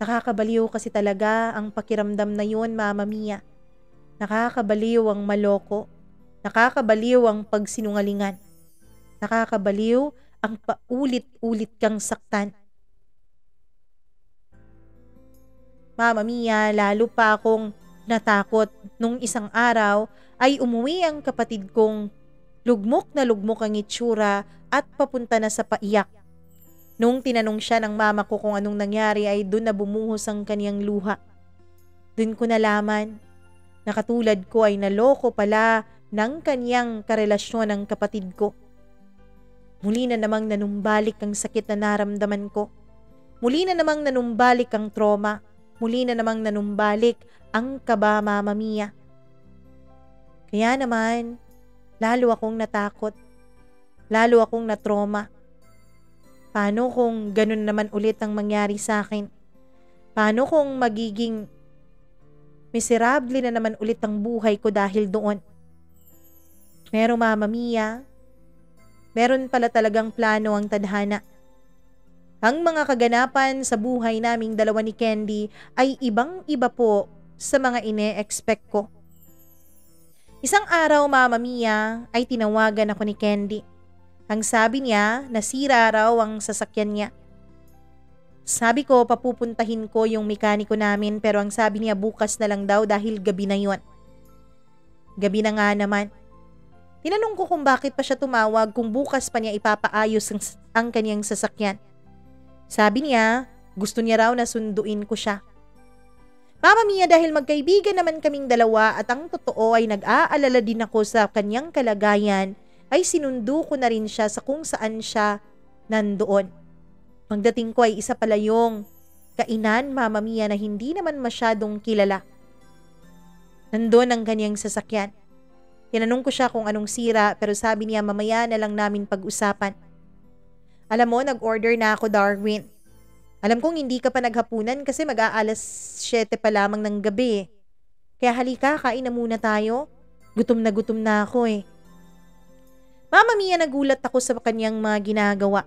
Nakakabaliw kasi talaga ang pakiramdam na yun, Mama Mia. Nakakabaliw ang maloko. Nakakabaliw ang pagsinungalingan. Nakakabaliw ang paulit-ulit kang saktan. Mama Mia, lalo pa akong natakot nung isang araw ay umuwi ang kapatid kong lugmok na lugmok ang itsura at papunta na sa paiyak. Nung tinanong siya ng mama ko kung anong nangyari ay doon na bumuhos ang kaniyang luha. Doon ko nalaman na katulad ko ay naloko pala ng kaniyang karelasyon ng kapatid ko. Muli na namang nanumbalik ang sakit na naramdaman ko. Muli na namang nanumbalik ang trauma. Muli na namang nanumbalik ang kaba, Mama Mia. Kaya naman, lalo akong natakot. Lalo akong natrauma. Paano kung ganun naman ulit ang mangyari sa akin? Paano kung magiging miserable na naman ulit ang buhay ko dahil doon? Pero Mama Mia, meron pala talagang plano ang tadhana. Ang mga kaganapan sa buhay naming dalawa ni Candy ay ibang-iba po sa mga ine-expect ko. Isang araw, Mama Mia, ay tinawagan ako ni Candy. Ang sabi niya, nasira raw ang sasakyan niya. Sabi ko, papupuntahin ko yung mekaniko namin pero ang sabi niya bukas na lang daw dahil gabi na yon. Gabi na nga naman. Tinanong ko kung bakit pa siya tumawag kung bukas pa niya ipapaayos ang kanyang sasakyan. Sabi niya, gusto niya raw na sunduin ko siya. Mama Mia, dahil magkaibigan naman kaming dalawa at ang totoo ay nag-aalala din ako sa kanyang kalagayan, ay sinundo ko na rin siya sa kung saan siya nandoon. Pagdating ko ay isa pala yung kainan, Mama Mia, na hindi naman masyadong kilala. Nandun ang kanyang sasakyan. Tinanong ko siya kung anong sira pero sabi niya mamaya na lang namin pag-usapan. Alam mo, nag-order na ako, Darwin. Alam kong hindi ka pa naghapunan kasi mag-aalas 7 pa lamang ng gabi. Kaya halika, kain na muna tayo. Gutom na ako eh. Mama Mia, nagulat ako sa kanyang mga ginagawa.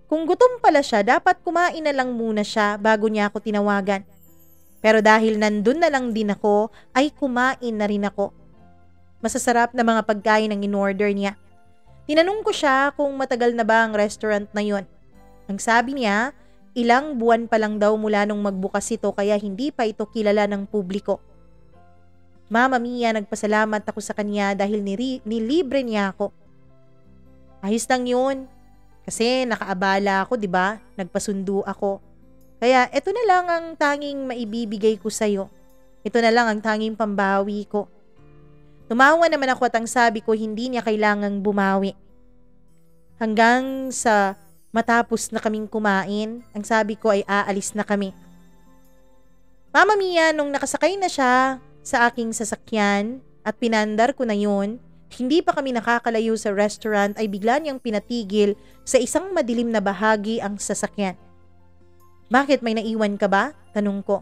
Kung gutom pala siya, dapat kumain na lang muna siya bago niya ako tinawagan. Pero dahil nandun na lang din ako, ay kumain na rin ako. Masasarap na mga pagkain ang in-order niya. Tinanong ko siya kung matagal na ba ang restaurant na yon. Ang sabi niya, ilang buwan pa lang daw mula nung magbukas ito kaya hindi pa ito kilala ng publiko. Mama Mia, nagpasalamat ako sa kanya dahil nilibre niya ako. Ayos lang yun. Kasi nakaabala ako, 'di ba? Nagpasundo ako. Kaya ito na lang ang tanging maibibigay ko sa'yo. Ito na lang ang tanging pambawi ko. Tumawa naman ako at ang sabi ko hindi niya kailangang bumawi. Hanggang sa matapos na kaming kumain, ang sabi ko ay aalis na kami. Mama Mia, nung nakasakay na siya sa aking sasakyan at pinandar ko na yun, hindi pa kami nakakalayo sa restaurant ay bigla niyang pinatigil sa isang madilim na bahagi ang sasakyan. Bakit, may naiwan ka ba? Tanong ko.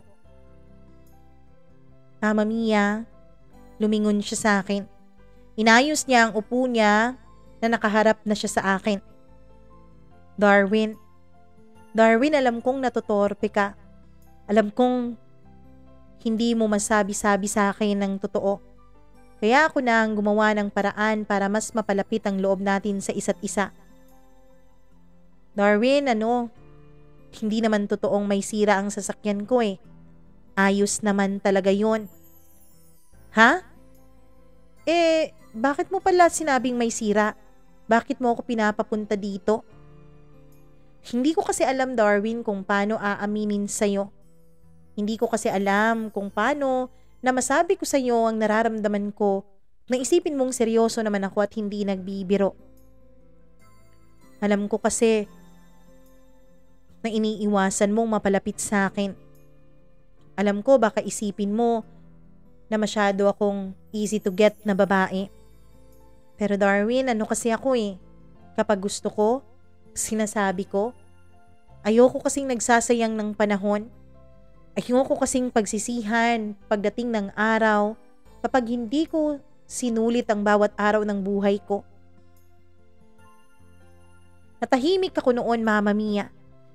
Mama Mia, lumingon siya sa akin. Inayos niya ang upo niya na nakaharap na siya sa akin. Darwin, alam kong natutorpe ka. Alam kong hindi mo masabi-sabi sa akin ng totoo. Kaya ako na ang gumawa ng paraan para mas mapalapit ang loob natin sa isa't isa. Darwin, hindi naman totoong may sira ang sasakyan ko eh. Ayos naman talaga yon. Ha? Bakit mo pala sinabing may sira? Bakit mo ako pinapapunta dito? Hindi ko kasi alam, Darwin, kung paano aaminin sa'yo. Hindi ko kasi alam kung paano na masabi ko sa iyo ang nararamdaman ko na isipin mong seryoso naman ako at hindi nagbibiro. Alam ko kasi na iniiwasan mong mapalapit sa akin. Alam ko baka isipin mo na masyado akong easy to get na babae. Pero Darwin, kasi ako eh. Kapag gusto ko, sinasabi ko. Ayoko kasing nagsasayang ng panahon. Ayoko kasing pagsisihan pagdating ng araw kapag hindi ko sinulit ang bawat araw ng buhay ko. Natahimik ako noon, Mama Mia.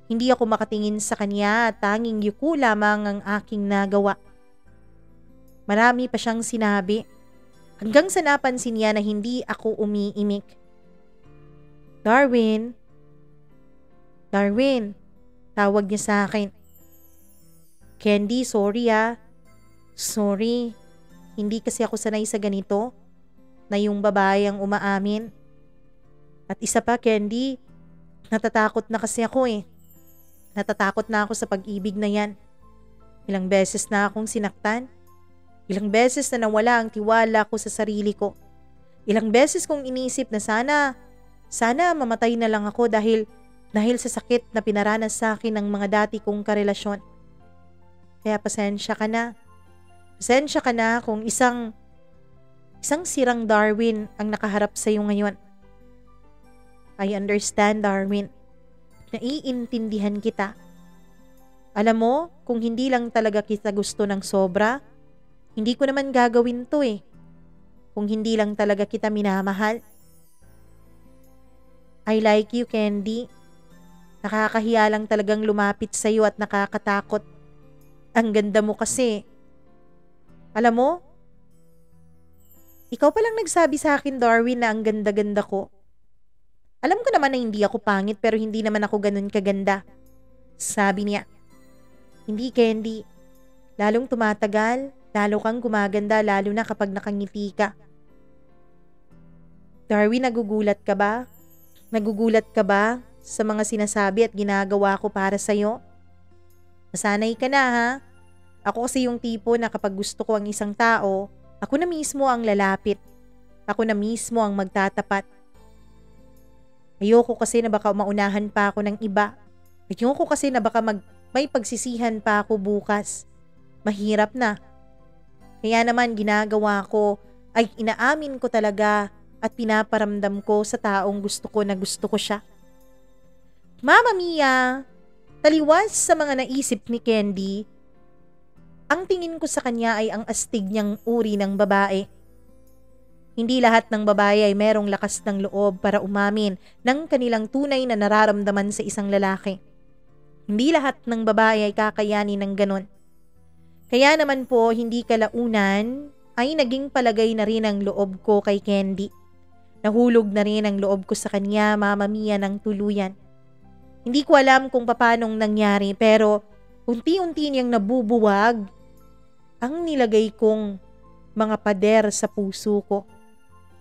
Hindi ako makatingin sa kanya at tanging yuko lamang ang aking nagawa. Marami pa siyang sinabi hanggang sa napansin niya na hindi ako umiimik. Darwin, tawag niya sa akin. Candy, sorry ah. Sorry. Hindi kasi ako sanay sa ganito na yung babae ang umaamin. At isa pa, Candy, natatakot na kasi ako eh. Natatakot na ako sa pag-ibig na yan. Ilang beses na akong sinaktan. Ilang beses na nawala ang tiwala ko sa sarili ko. Ilang beses kong inisip na sana mamatay na lang ako dahil sa sakit na pinaranas sa akin ng mga dati kong karelasyon. Kaya pasensya ka na. Pasensya ka na kung isang sirang Darwin ang nakaharap sa iyo ngayon. I understand, Darwin. Naiintindihan kita. Alam mo, kung hindi lang talaga kita gusto ng sobra, hindi ko naman gagawin to eh. Kung hindi lang talaga kita minamahal. I like you, Candy. Nakakahiya lang talagang lumapit sa iyo at nakakatakot. Ang ganda mo kasi. Alam mo, ikaw palang nagsabi sa akin, Darwin, na ang ganda-ganda ko. Alam ko naman na hindi ako pangit pero hindi naman ako ganun kaganda. Sabi niya. Hindi, Candy. Lalong tumatagal, lalo kang gumaganda lalo na kapag nakangiti ka. Darwin, nagugulat ka ba? Nagugulat ka ba sa mga sinasabi at ginagawa ko para sa'yo? Masanay ka na ha? Ako kasi yung tipo na kapag gusto ko ang isang tao, ako na mismo ang lalapit. Ako na mismo ang magtatapat. Ayoko kasi na baka maunahan pa ako ng iba. Ayoko kasi na baka may pagsisihan pa ako bukas. Mahirap na. Kaya naman ginagawa ko ay inaamin ko talaga at pinaparamdam ko sa taong gusto ko na gusto ko siya. Mama Mia, taliwas sa mga naisip ni Candy, ang tingin ko sa kanya ay ang astig niyang uri ng babae. Hindi lahat ng babae ay merong lakas ng loob para umamin ng kanilang tunay na nararamdaman sa isang lalaki. Hindi lahat ng babae ay kakayanin ng ganon. Kaya naman po, hindi kalaunan ay naging palagay na rin ang loob ko kay Candy. Nahulog na rin ang loob ko sa kanya, Mama Mia, ng tuluyan. Hindi ko alam kung paanong nangyari pero unti-unti niyang nabubuwag ang nilagay kong mga pader sa puso ko.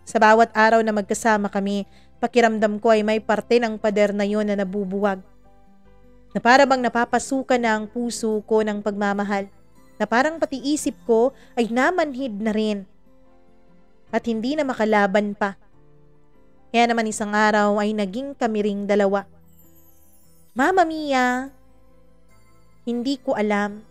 Sa bawat araw na magkasama kami, pakiramdam ko ay may parte ng pader na yon na nabubuwag. Na para bang napapasukan na ang puso ko ng pagmamahal. Na parang pati isip ko ay namanhid na rin. At hindi na makalaban pa. Kaya naman isang araw ay naging kami ring dalawa. Mama Mia, hindi ko alam.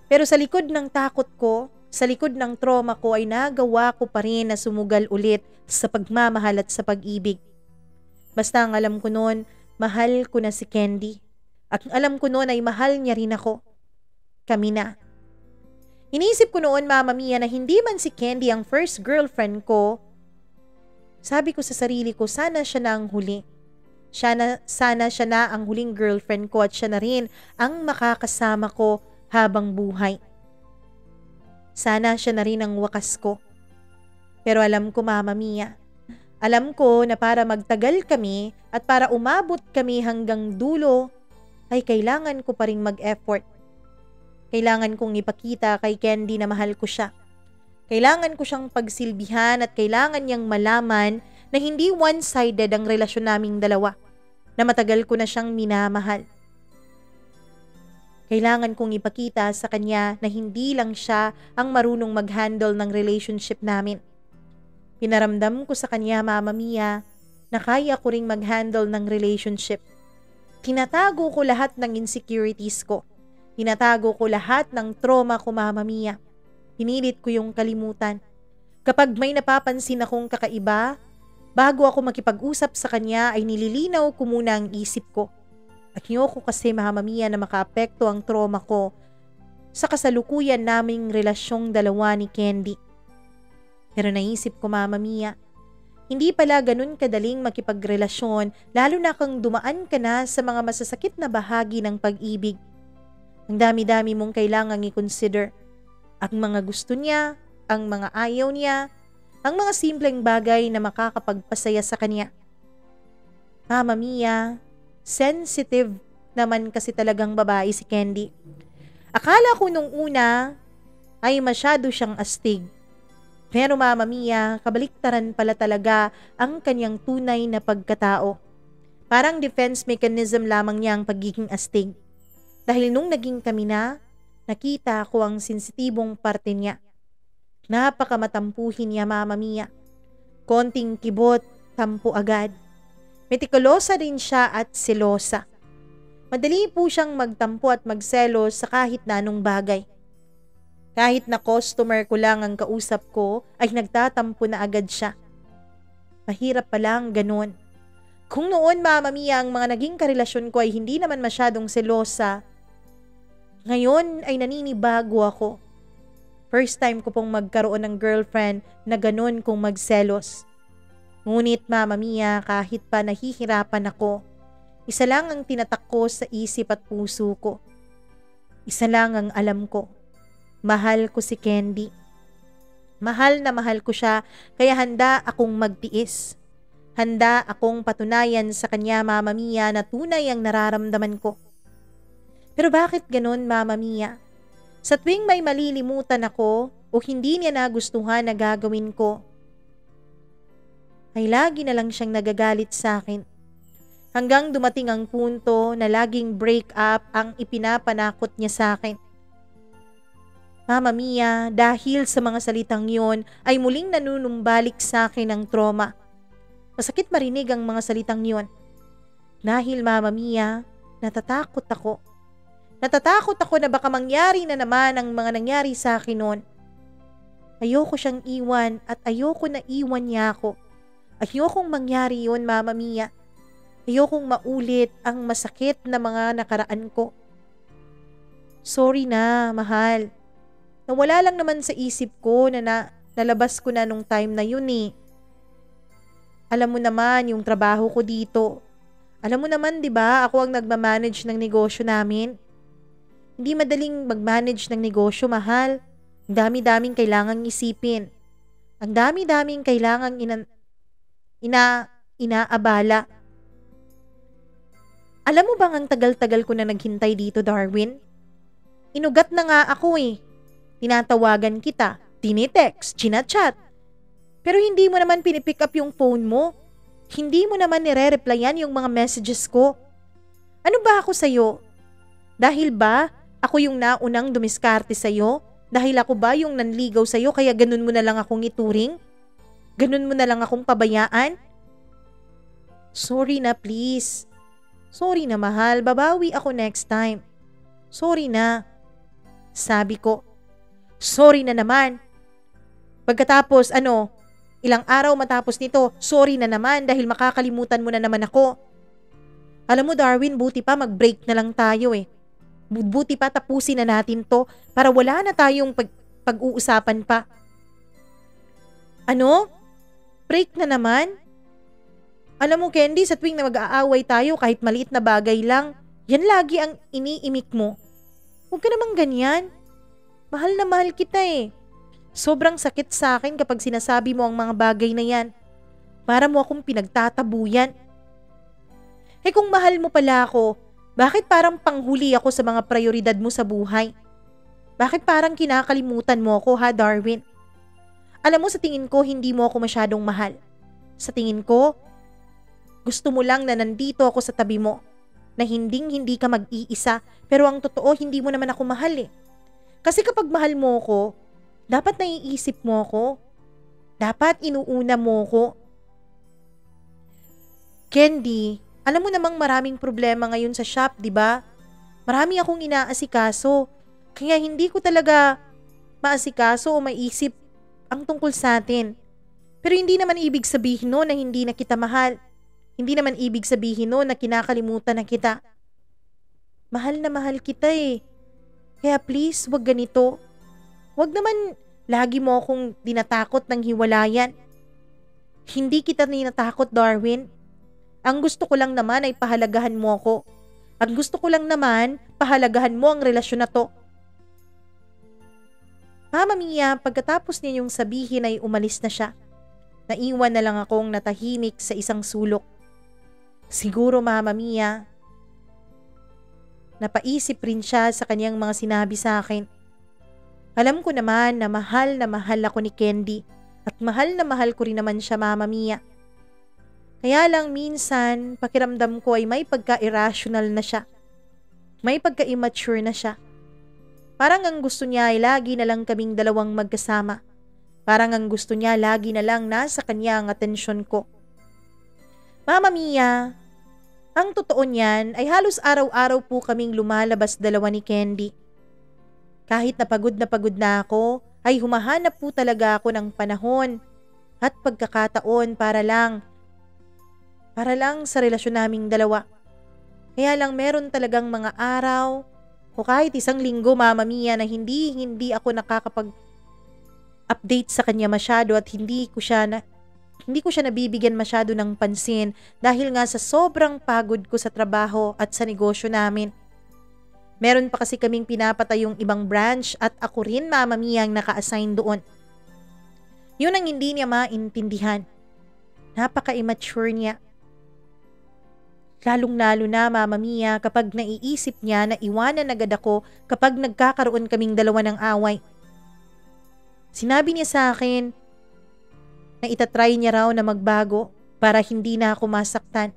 Pero sa likod ng takot ko, sa likod ng trauma ko ay nagawa ko pa rin na sumugal ulit sa pagmamahal at sa pag-ibig. Basta ang alam ko noon, mahal ko na si Candy. At ang alam ko noon ay mahal niya rin ako. Kami na. Inisip ko noon, Mama Mia, na hindi man si Candy ang first girlfriend ko. Sabi ko sa sarili ko, sana siya na ang huli. Sana siya na ang huling girlfriend ko at siya na rin ang makakasama ko habang buhay. Sana siya na rin ang wakas ko. Pero alam ko, Mama Mia, alam ko na para magtagal kami at para umabot kami hanggang dulo, ay kailangan ko pa rin mag-effort. Kailangan kong ipakita kay Candy na mahal ko siya. Kailangan ko siyang pagsilbihan at kailangan niyang malaman na hindi one-sided ang relasyon naming dalawa, na matagal ko na siyang minamahal. Kailangan kong ipakita sa kanya na hindi lang siya ang marunong mag-handle ng relationship namin. Pinaramdam ko sa kanya, Mama Mia, na kaya ko ring mag-handle ng relationship. Tinatago ko lahat ng insecurities ko. Tinatago ko lahat ng trauma ko, Mama Mia. Pinilit ko yung kalimutan. Kapag may napapansin akong kakaiba, bago ako makipag-usap sa kanya ay nililinaw ko muna ang isip ko. At ayoko kasi, Mama Mia, na makaapekto ang trauma ko sa kasalukuyan naming relasyong dalawa ni Candy. Pero naisip ko, Mama Mia, hindi pala ganun kadaling makipagrelasyon lalo na kang dumaan ka na sa mga masasakit na bahagi ng pag-ibig. Ang dami-dami mong kailangang i-consider. Ang mga gusto niya, ang mga ayaw niya, ang mga simpleng bagay na makakapagpasaya sa kanya. Mama Mia, sensitive naman kasi talagang babae si Candy. Akala ko nung una ay masyado siyang astig. Pero Mama Mia, kabaliktaran pala talaga ang kanyang tunay na pagkatao. Parang defense mechanism lamang niya ang pagiging astig. Dahil nung naging kami na, nakita ko ang sensitibong parte niya. Napakamatampuhin niya, Mama Mia. Konting kibot, tampo agad. Metikulosa rin siya at selosa. Madali po siyang magtampo at magselos sa kahit na anong bagay. Kahit na customer ko lang ang kausap ko, ay nagtatampo na agad siya. Mahirap palang ganun. Kung noon, Mama Mia, ang mga naging karelasyon ko ay hindi naman masyadong selosa, ngayon ay naninibago ako. First time ko pong magkaroon ng girlfriend na ganun kung magselos. Ngunit Mama Mia, kahit pa nahihirapan ako, isa lang ang tinatak ko sa isip at puso ko. Isa lang ang alam ko. Mahal ko si Candy. Mahal na mahal ko siya, kaya handa akong magtiis. Handa akong patunayan sa kanya, Mama Mia, na tunay ang nararamdaman ko. Pero bakit ganun, Mama Mia? Sa tuwing may malilimutan ako o hindi niya nagustuhan na gagawin ko, ay lagi na lang siyang nagagalit sa akin. Hanggang dumating ang punto na laging break up ang ipinapanakot niya sa akin. Mama Mia, dahil sa mga salitang yon ay muling nanunumbalik sa akin ang trauma. Masakit marinig ang mga salitang yon. Dahil Mama Mia, natatakot ako. Natatakot ako na baka mangyari na naman ang mga nangyari sa akin noon. Ayoko siyang iwan at ayoko na iwan niya ako. Ayokong mangyari yun, Mama Mia. Ayokong maulit ang masakit na mga nakaraan ko. Sorry na, mahal. Nawala lang naman sa isip ko na nalabas ko na nung time na yun eh. Alam mo naman yung trabaho ko dito. Alam mo naman 'di ba, ako ang nagma-manage ng negosyo namin. Hindi madaling mag-manage ng negosyo, mahal. Ang dami-daming kailangang isipin. Ang dami-daming kailangang inaabala. Alam mo bang ang tagal-tagal ko na naghintay dito, Darwin? Inugat na nga ako eh. Tinatawagan kita, tinitext, chinachat. Pero hindi mo naman pinipick up yung phone mo. Hindi mo naman nire-replyan yung mga messages ko. Ano ba ako sa'yo? Dahil ba ako yung naunang dumiskarte sa'yo? Dahil ako ba yung nanligaw sa'yo kaya ganun mo na lang akong ituring? Ganun mo na lang akong pabayaan? Sorry na please. Sorry na mahal, babawi ako next time. Sorry na. Sabi ko. Sorry na naman. Pagkatapos ilang araw matapos nito, sorry na naman dahil makakalimutan mo na naman ako. Alam mo Darwin, buti pa mag-break na lang tayo eh. Buti pa tapusin na natin to para wala na tayong pag-uusapan pa. Ano? Break na naman? Alam mo Candy, sa tuwing na mag-aaway tayo kahit maliit na bagay lang, yan lagi ang iniimik mo. Huwag ka namang ganyan. Mahal na mahal kita eh. Sobrang sakit sa akin kapag sinasabi mo ang mga bagay na yan. Para mo akong pinagtatabuyan. Eh kung mahal mo pala ako, bakit parang panghuli ako sa mga prioridad mo sa buhay? Bakit parang kinakalimutan mo ako ha, Darwin? Alam mo sa tingin ko hindi mo ako masyadong mahal. Sa tingin ko, gusto mo lang na nandito ako sa tabi mo. Na hindi ka mag-iisa, pero ang totoo hindi mo naman ako mahal eh. Kasi kapag mahal mo ako, dapat naiisip mo ko. Dapat inuuna mo ko. Candy, alam mo namang maraming problema ngayon sa shop, di ba? Marami akong inaasikaso. Kaya hindi ko talaga maasikaso o maisip ang tungkol sa atin. Pero hindi naman ibig sabihin no na hindi na kita mahal. Hindi naman ibig sabihin no na kinakalimutan na kita. Mahal na mahal kita eh. Kaya please, wag ganito. Wag naman lagi mo akong dinatakot ng hiwalayan. Hindi kita dinatakot, Darwin. Ang gusto ko lang naman ay pahalagahan mo ako. Ang gusto ko lang naman, pahalagahan mo ang relasyon na to. Mama Mia, pagkatapos niyong sabihin ay umalis na siya. Naiwan na lang akong natahimik sa isang sulok. Siguro, Mama Mia, napaisip rin siya sa kanyang mga sinabi sa akin. Alam ko naman na mahal ako ni Candy at mahal na mahal ko rin naman siya, Mama Mia. Kaya lang minsan, pakiramdam ko ay may pagka-irrational na siya. May pagka-immature na siya. Parang ang gusto niya ay lagi na lang kaming dalawang magkasama. Parang ang gusto niya lagi na lang nasa kanya ang atensyon ko. Mama Mia, ang totoo niyan ay halos araw-araw po kaming lumalabas dalawa ni Candy. Kahit na pagod na ako, ay humahanap po talaga ako ng panahon at pagkakataon para lang sa relasyon naming dalawa. Kaya lang meron talagang mga araw o kahit isang linggo, Mama Mia, na hindi ako nakakapag-update sa kanya masyado at hindi ko siya nabibigyan masyado ng pansin dahil nga sa sobrang pagod ko sa trabaho at sa negosyo namin. Meron pa kasi kaming pinapatay yung ibang branch at ako rin, Mama Mia, ang naka-assign doon. Yun ang hindi niya maintindihan. Napaka-immature niya. Lalong-lalo na, Mama Mia, kapag naiisip niya na iwanan agad ako kapag nagkakaroon kaming dalawa ng away. Sinabi niya sa akin na itatry niya raw na magbago para hindi na ako masaktan.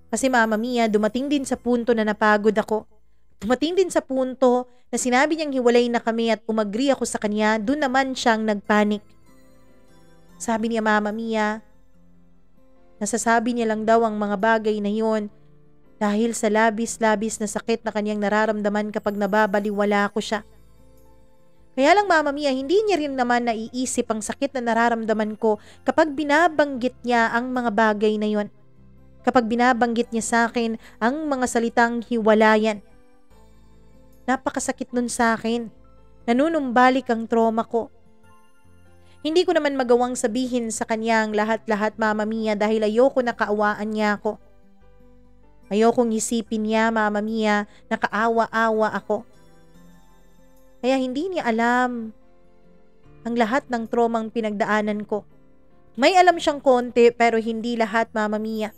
Kasi Mama Mia, dumating din sa punto na napagod ako. Dumating din sa punto na sinabi niyang hiwalay na kami at umagri ako sa kanya, doon naman siyang nagpanik. Sabi niya, Mama Mia, nasasabi niya lang daw ang mga bagay na yon dahil sa labis-labis na sakit na kanyang nararamdaman kapag nababaliwala ko siya. Kaya lang Mama Mia, hindi niya rin naman naiisip ang sakit na nararamdaman ko kapag binabanggit niya ang mga bagay na yon. Kapag binabanggit niya sa akin ang mga salitang hiwalayan. Napakasakit nun sa akin. Nanunumbalik ang trauma ko. Hindi ko naman magawang sabihin sa kanya ang lahat-lahat Mama Mia dahil ayoko na kaawaan niya ako. Ayokong isipin niya Mama Mia na kaawa-awa ako. Kaya hindi niya alam ang lahat ng traumang pinagdaanan ko. May alam siyang konti pero hindi lahat Mama Mia.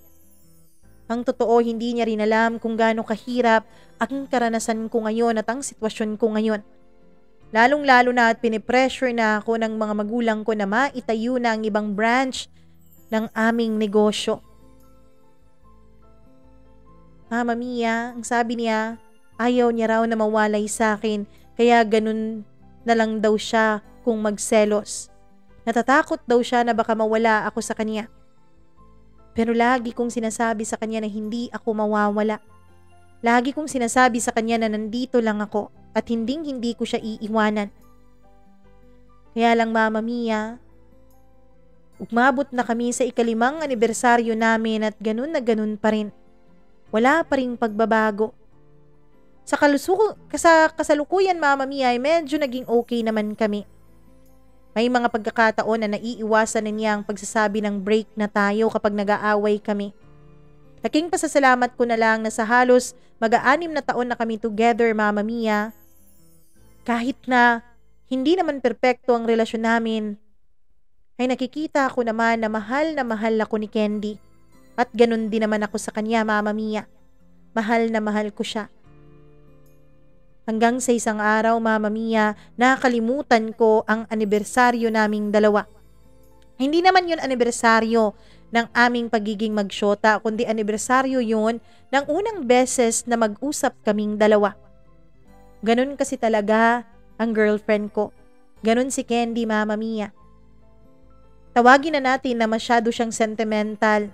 Ang totoo, hindi niya rin alam kung gaano kahirap ang karanasan ko ngayon at ang sitwasyon ko ngayon. Lalong-lalo na at pinipressure na ako ng mga magulang ko na maitayo na ang ibang branch ng aming negosyo. Mama Mia, ang sabi niya, ayaw niya raw na mawalay sa akin. Kaya ganun na lang daw siya kung magselos. Natatakot daw siya na baka mawala ako sa kanya. Pero lagi kong sinasabi sa kanya na hindi ako mawawala. Lagi kong sinasabi sa kanya na nandito lang ako at hindi ko siya iiwanan. Kaya lang Mama Mia, umabot na kami sa 5th anibersaryo namin at ganun na ganun pa rin. Wala pa ring pagbabago. Sa kasalukuyan Mama Mia ay medyo naging okay naman kami. May mga pagkakataon na naiiwasan na niya ang pagsasabi ng break na tayo kapag nag-aaway kami. Laking pasasalamat ko na lang na sa halos mag-6 na taon na kami together Mama Mia. Kahit na hindi naman perpekto ang relasyon namin, ay nakikita ko naman na mahal ako ni Candy. At ganun din naman ako sa kanya Mama Mia. Mahal na mahal ko siya. Hanggang sa isang araw, Mama Mia, nakalimutan ko ang anibersaryo naming dalawa. Hindi naman yun anibersaryo ng aming pagiging magsyota, kundi anibersaryo yun ng unang beses na mag-usap kaming dalawa. Ganun kasi talaga ang girlfriend ko. Ganun si Candy, Mama Mia. Tawagin na natin na masyado siyang sentimental.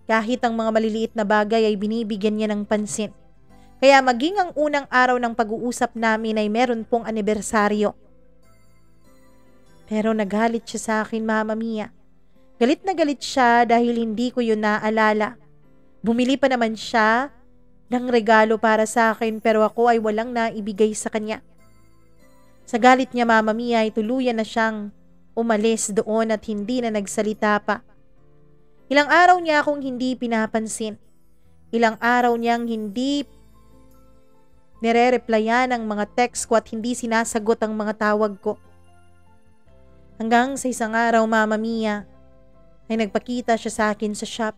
Kahit ang mga maliliit na bagay ay binibigyan niya ng pansin. Kaya maging ang unang araw ng pag-uusap namin ay meron pong anibersaryo. Pero nagalit siya sa akin, Mama Mia. Galit na galit siya dahil hindi ko yun naalala. Bumili pa naman siya ng regalo para sa akin pero ako ay walang naibigay sa kanya. Sa galit niya, Mama Mia, ay tuluyan na siyang umalis doon at hindi na nagsalita pa. Ilang araw niya akong hindi pinapansin. Ilang araw niyang hindi nire-replyan ang mga text ko at hindi sinasagot ang mga tawag ko. Hanggang sa isang araw, Mama Mia, ay nagpakita siya sa akin sa shop.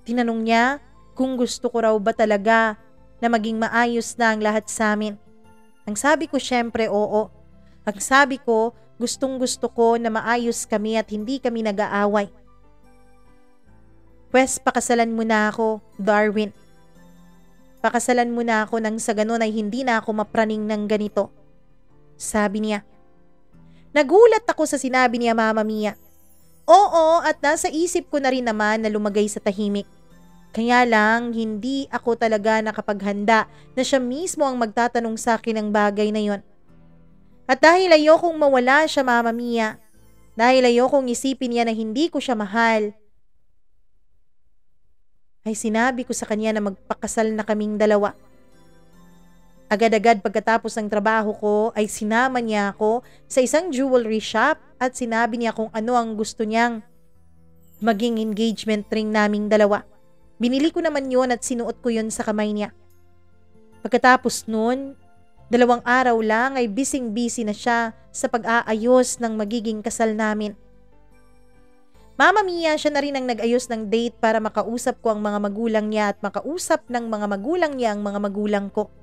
Tinanong niya kung gusto ko raw ba talaga na maging maayos na ang lahat sa amin. Ang sabi ko syempre oo. Ang sabi ko gustong gusto ko na maayos kami at hindi kami nag-aaway. Pwes pakasalan mo na ako, Darwin. Pakasalan mo na ako nang sa ganun ay hindi na ako mapraning ng ganito. Sabi niya. Nagulat ako sa sinabi niya, Mama Mia. Oo, at nasa isip ko na rin naman na lumagay sa tahimik. Kaya lang, hindi ako talaga nakapaghanda na siya mismo ang magtatanong sa akin ng bagay na yon. At dahil ayokong mawala siya, Mama Mia, dahil ayokong isipin niya na hindi ko siya mahal, ay sinabi ko sa kanya na magpakasal na kaming dalawa. Agad-agad pagkatapos ng trabaho ko ay sinama niya ako sa isang jewelry shop at sinabi niya kung ano ang gusto niyang maging engagement ring naming dalawa. Binili ko naman yun at sinuot ko yun sa kamay niya. Pagkatapos nun, 2 araw lang ay busy na siya sa pag-aayos ng magiging kasal namin. Mama Mia, siya na rin ang nag-ayos ng date para makausap ko ang mga magulang niya at makausap ng mga magulang niya ang mga magulang ko.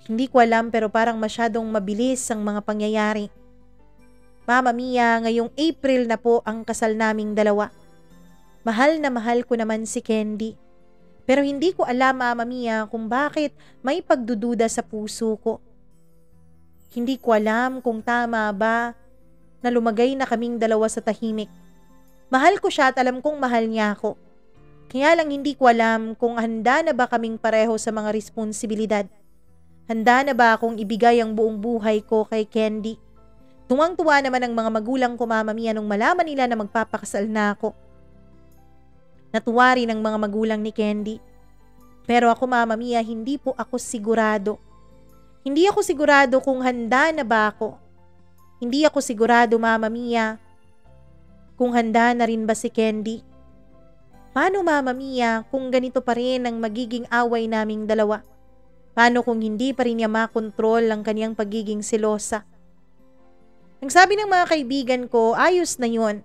Hindi ko alam pero parang masyadong mabilis ang mga pangyayari. Mama Mia, ngayong April na po ang kasal naming dalawa. Mahal na mahal ko naman si Candy. Pero hindi ko alam, Mama Mia, kung bakit may pagdududa sa puso ko. Hindi ko alam kung tama ba na lumagay na kaming dalawa sa tahimik. Mahal ko siya at alam kong mahal niya ako. Kaya lang hindi ko alam kung handa na ba kaming pareho sa mga responsibilidad. Handa na ba akong ibigay ang buong buhay ko kay Candy? Tuwang-tuwa naman ang mga magulang ko, Mama Mia, nung malaman nila na magpapakasal na ako. Natuwa rin ang mga magulang ni Candy. Pero ako, Mama Mia, hindi po ako sigurado. Hindi ako sigurado kung handa na ba ako. Hindi ako sigurado, Mama Mia, kung handa na rin ba si Candy. Paano, Mama Mia, kung ganito pa rin ang magiging away naming dalawa? Paano kung hindi pa rin niya makontrol ang kaniyang pagiging selosa? Ang sabi ng mga kaibigan ko, ayos na yun.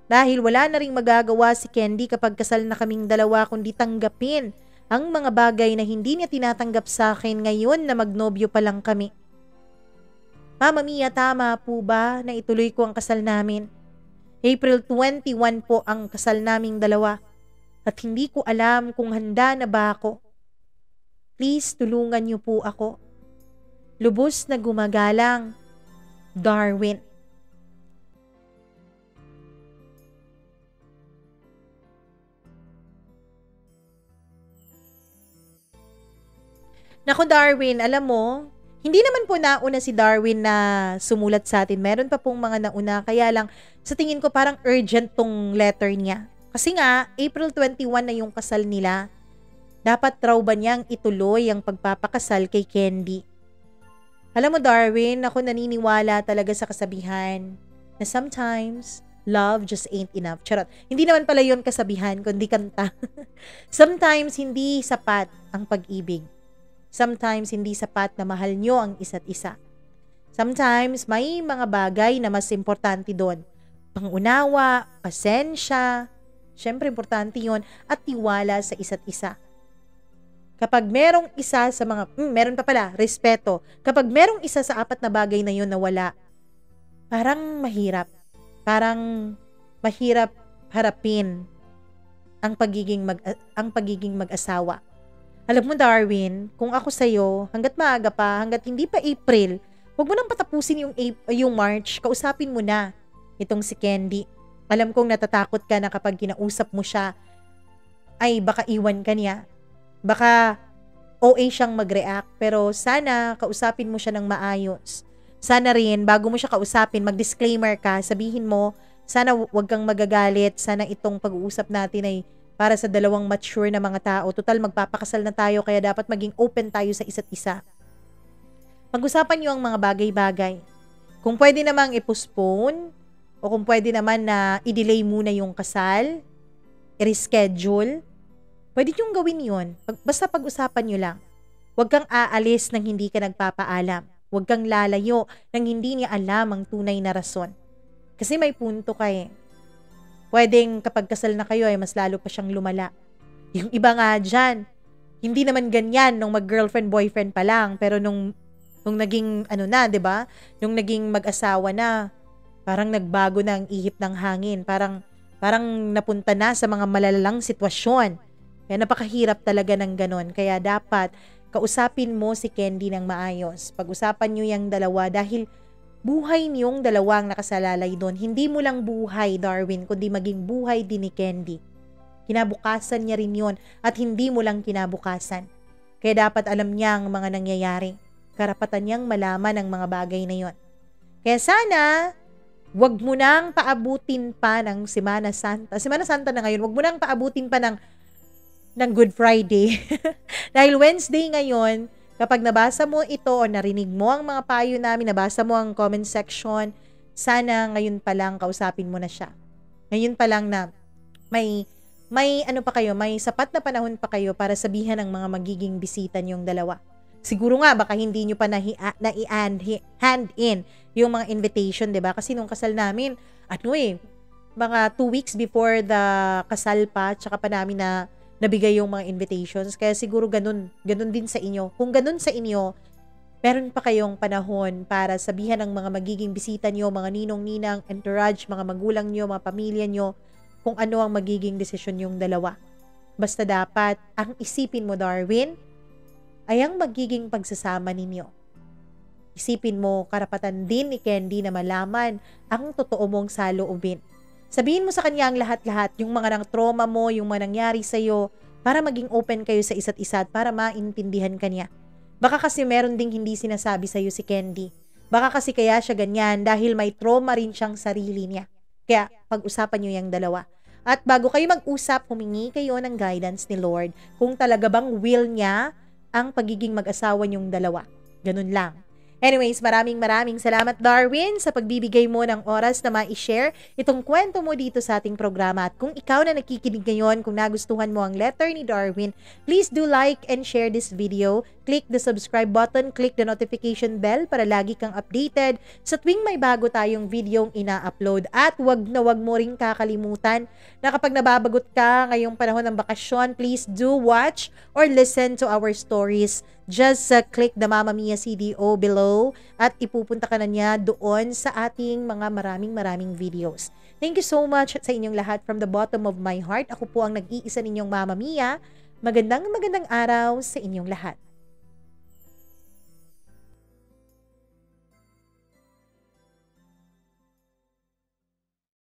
Dahil wala na ring magagawa si Candy kapag kasal na kaming dalawa kundi tanggapin ang mga bagay na hindi niya tinatanggap sa akin ngayon na magnobyo pa lang kami. Mama Mia, tama po ba na ituloy ko ang kasal namin? April 21 po ang kasal naming dalawa at hindi ko alam kung handa na ba ako. Please, tulungan niyo po ako. Lubos na gumagalang, Darwin. Naku, Darwin, alam mo, hindi naman po nauna si Darwin na sumulat sa atin. Meron pa pong mga nauna, kaya lang sa tingin ko parang urgent tong letter niya. Kasi nga, April 21 na yung kasal nila. Dapat raw ba niyang ituloy ang pagpapakasal kay Candy? Alam mo, Darwin, ako naniniwala talaga sa kasabihan na sometimes love just ain't enough. Charot. Hindi naman pala yun kasabihan, kundi kanta. Sometimes hindi sapat ang pag-ibig. Sometimes hindi sapat na mahal nyo ang isa't isa. Sometimes may mga bagay na mas importante doon. Pangunawa, pasensya, syempre importante yun, at tiwala sa isa't isa. Kapag merong isa sa mga, meron pa pala, respeto. Kapag merong isa sa apat na bagay na yun na wala, parang mahirap. Parang mahirap harapin ang pagiging mag-asawa. Alam mo, Darwin, kung ako sa'yo, hanggat maaga pa, hanggat hindi pa April, huwag mo nang patapusin yung March, kausapin mo na itong si Candy. Alam kong natatakot ka na kapag kinausap mo siya, ay baka iwan ka niya. Baka OA siyang mag-react, pero sana kausapin mo siya ng maayos. Sana rin, bago mo siya kausapin, mag-disclaimer ka, sabihin mo, sana wag kang magagalit, sana itong pag-uusap natin ay para sa dalawang mature na mga tao. Total, magpapakasal na tayo, kaya dapat maging open tayo sa isa't isa. Pag-usapan niyo ang mga bagay-bagay. Kung pwede namang i-postpone, o kung pwede naman na i-delay muna yung kasal, i-reschedule, pwede niyong gawin yun. Basta pag-usapan niyo lang. Huwag kang aalis nang hindi ka nagpapaalam. Huwag kang lalayo nang hindi niya alam ang tunay na rason. Kasi may punto ka eh. Pwedeng kapag kasal na kayo ay mas lalo pa siyang lumala. Yung iba nga dyan, hindi naman ganyan nung mag-girlfriend-boyfriend pa lang, pero nung naging ano na, 'di ba? Nung naging mag-asawa na, parang nagbago na ang ihip ng hangin, parang napunta na sa mga malalalang sitwasyon. Kaya napakahirap talaga ng ganon. Kaya dapat kausapin mo si Candy ng maayos. Pag-usapan niyo yung dalawa dahil buhay niyong dalawang nakasalalay doon. Hindi mo lang buhay, Darwin, kundi maging buhay din ni Candy. Kinabukasan niya rin yun at hindi mo lang kinabukasan. Kaya dapat alam niya ang mga nangyayari. Karapatan niyang malaman ang mga bagay na yon. Kaya sana, wag mo nang paabutin pa ng Semana Santa. Semana Santa na ngayon, wag mo nang paabutin pa ng Good Friday. Dahil Wednesday ngayon, kapag nabasa mo ito o narinig mo ang mga payo namin, nabasa mo ang comment section, sana ngayon pa lang kausapin mo na siya. Ngayon pa lang na may ano pa kayo, may sapat na panahon pa kayo para sabihan ang mga magiging bisita niyong dalawa. Siguro nga baka hindi niyo pa hand in yung mga invitation, 'di ba? Kasi nung kasal namin, mga 2 weeks before the kasal pa, tsaka pa namin na nabigay yung mga invitations. Kaya siguro ganun din sa inyo. Kung ganun sa inyo, meron pa kayong panahon para sabihan ang mga magiging bisita nyo, mga ninong-ninang, entourage, mga magulang nyo, mga pamilya nyo, kung ano ang magiging desisyon yung dalawa. Basta dapat, ang isipin mo, Darwin, ay ang magiging pagsasama ninyo. Isipin mo, karapatan din ni Candy na malaman ang totoo mong saloobin. Sabihin mo sa kanya ang lahat-lahat, yung mga nang trauma mo, yung mga nangyari sa'yo, para maging open kayo sa isa't isa at para maintindihan ka niya. Baka kasi meron ding hindi sinasabi sa'yo si Candy. Baka kasi kaya siya ganyan dahil may trauma rin siyang sarili niya. Kaya pag-usapan niyo yung dalawa. At bago kayo mag-usap, humingi kayo ng guidance ni Lord kung talaga bang will niya ang pagiging mag-asawa niyong dalawa. Ganun lang. Anyways, maraming salamat Darwin sa pagbibigay mo ng oras na ma-share itong kwento mo dito sa ating programa. At kung ikaw na nakikinig ngayon, kung nagustuhan mo ang letter ni Darwin, please do like and share this video. Click the subscribe button, click the notification bell para lagi kang updated sa tuwing may bago tayong videong ina-upload. At wag mo ring kakalimutan na kapag nababagot ka ngayong panahon ng bakasyon, please do watch or listen to our stories. Just click the Mamma Mia CDO below at ipupunta ka na niya doon sa ating mga maraming videos. Thank you so much sa inyong lahat from the bottom of my heart. Ako po ang nag-iisa ninyong Mamma Mia. Magandang araw sa inyong lahat.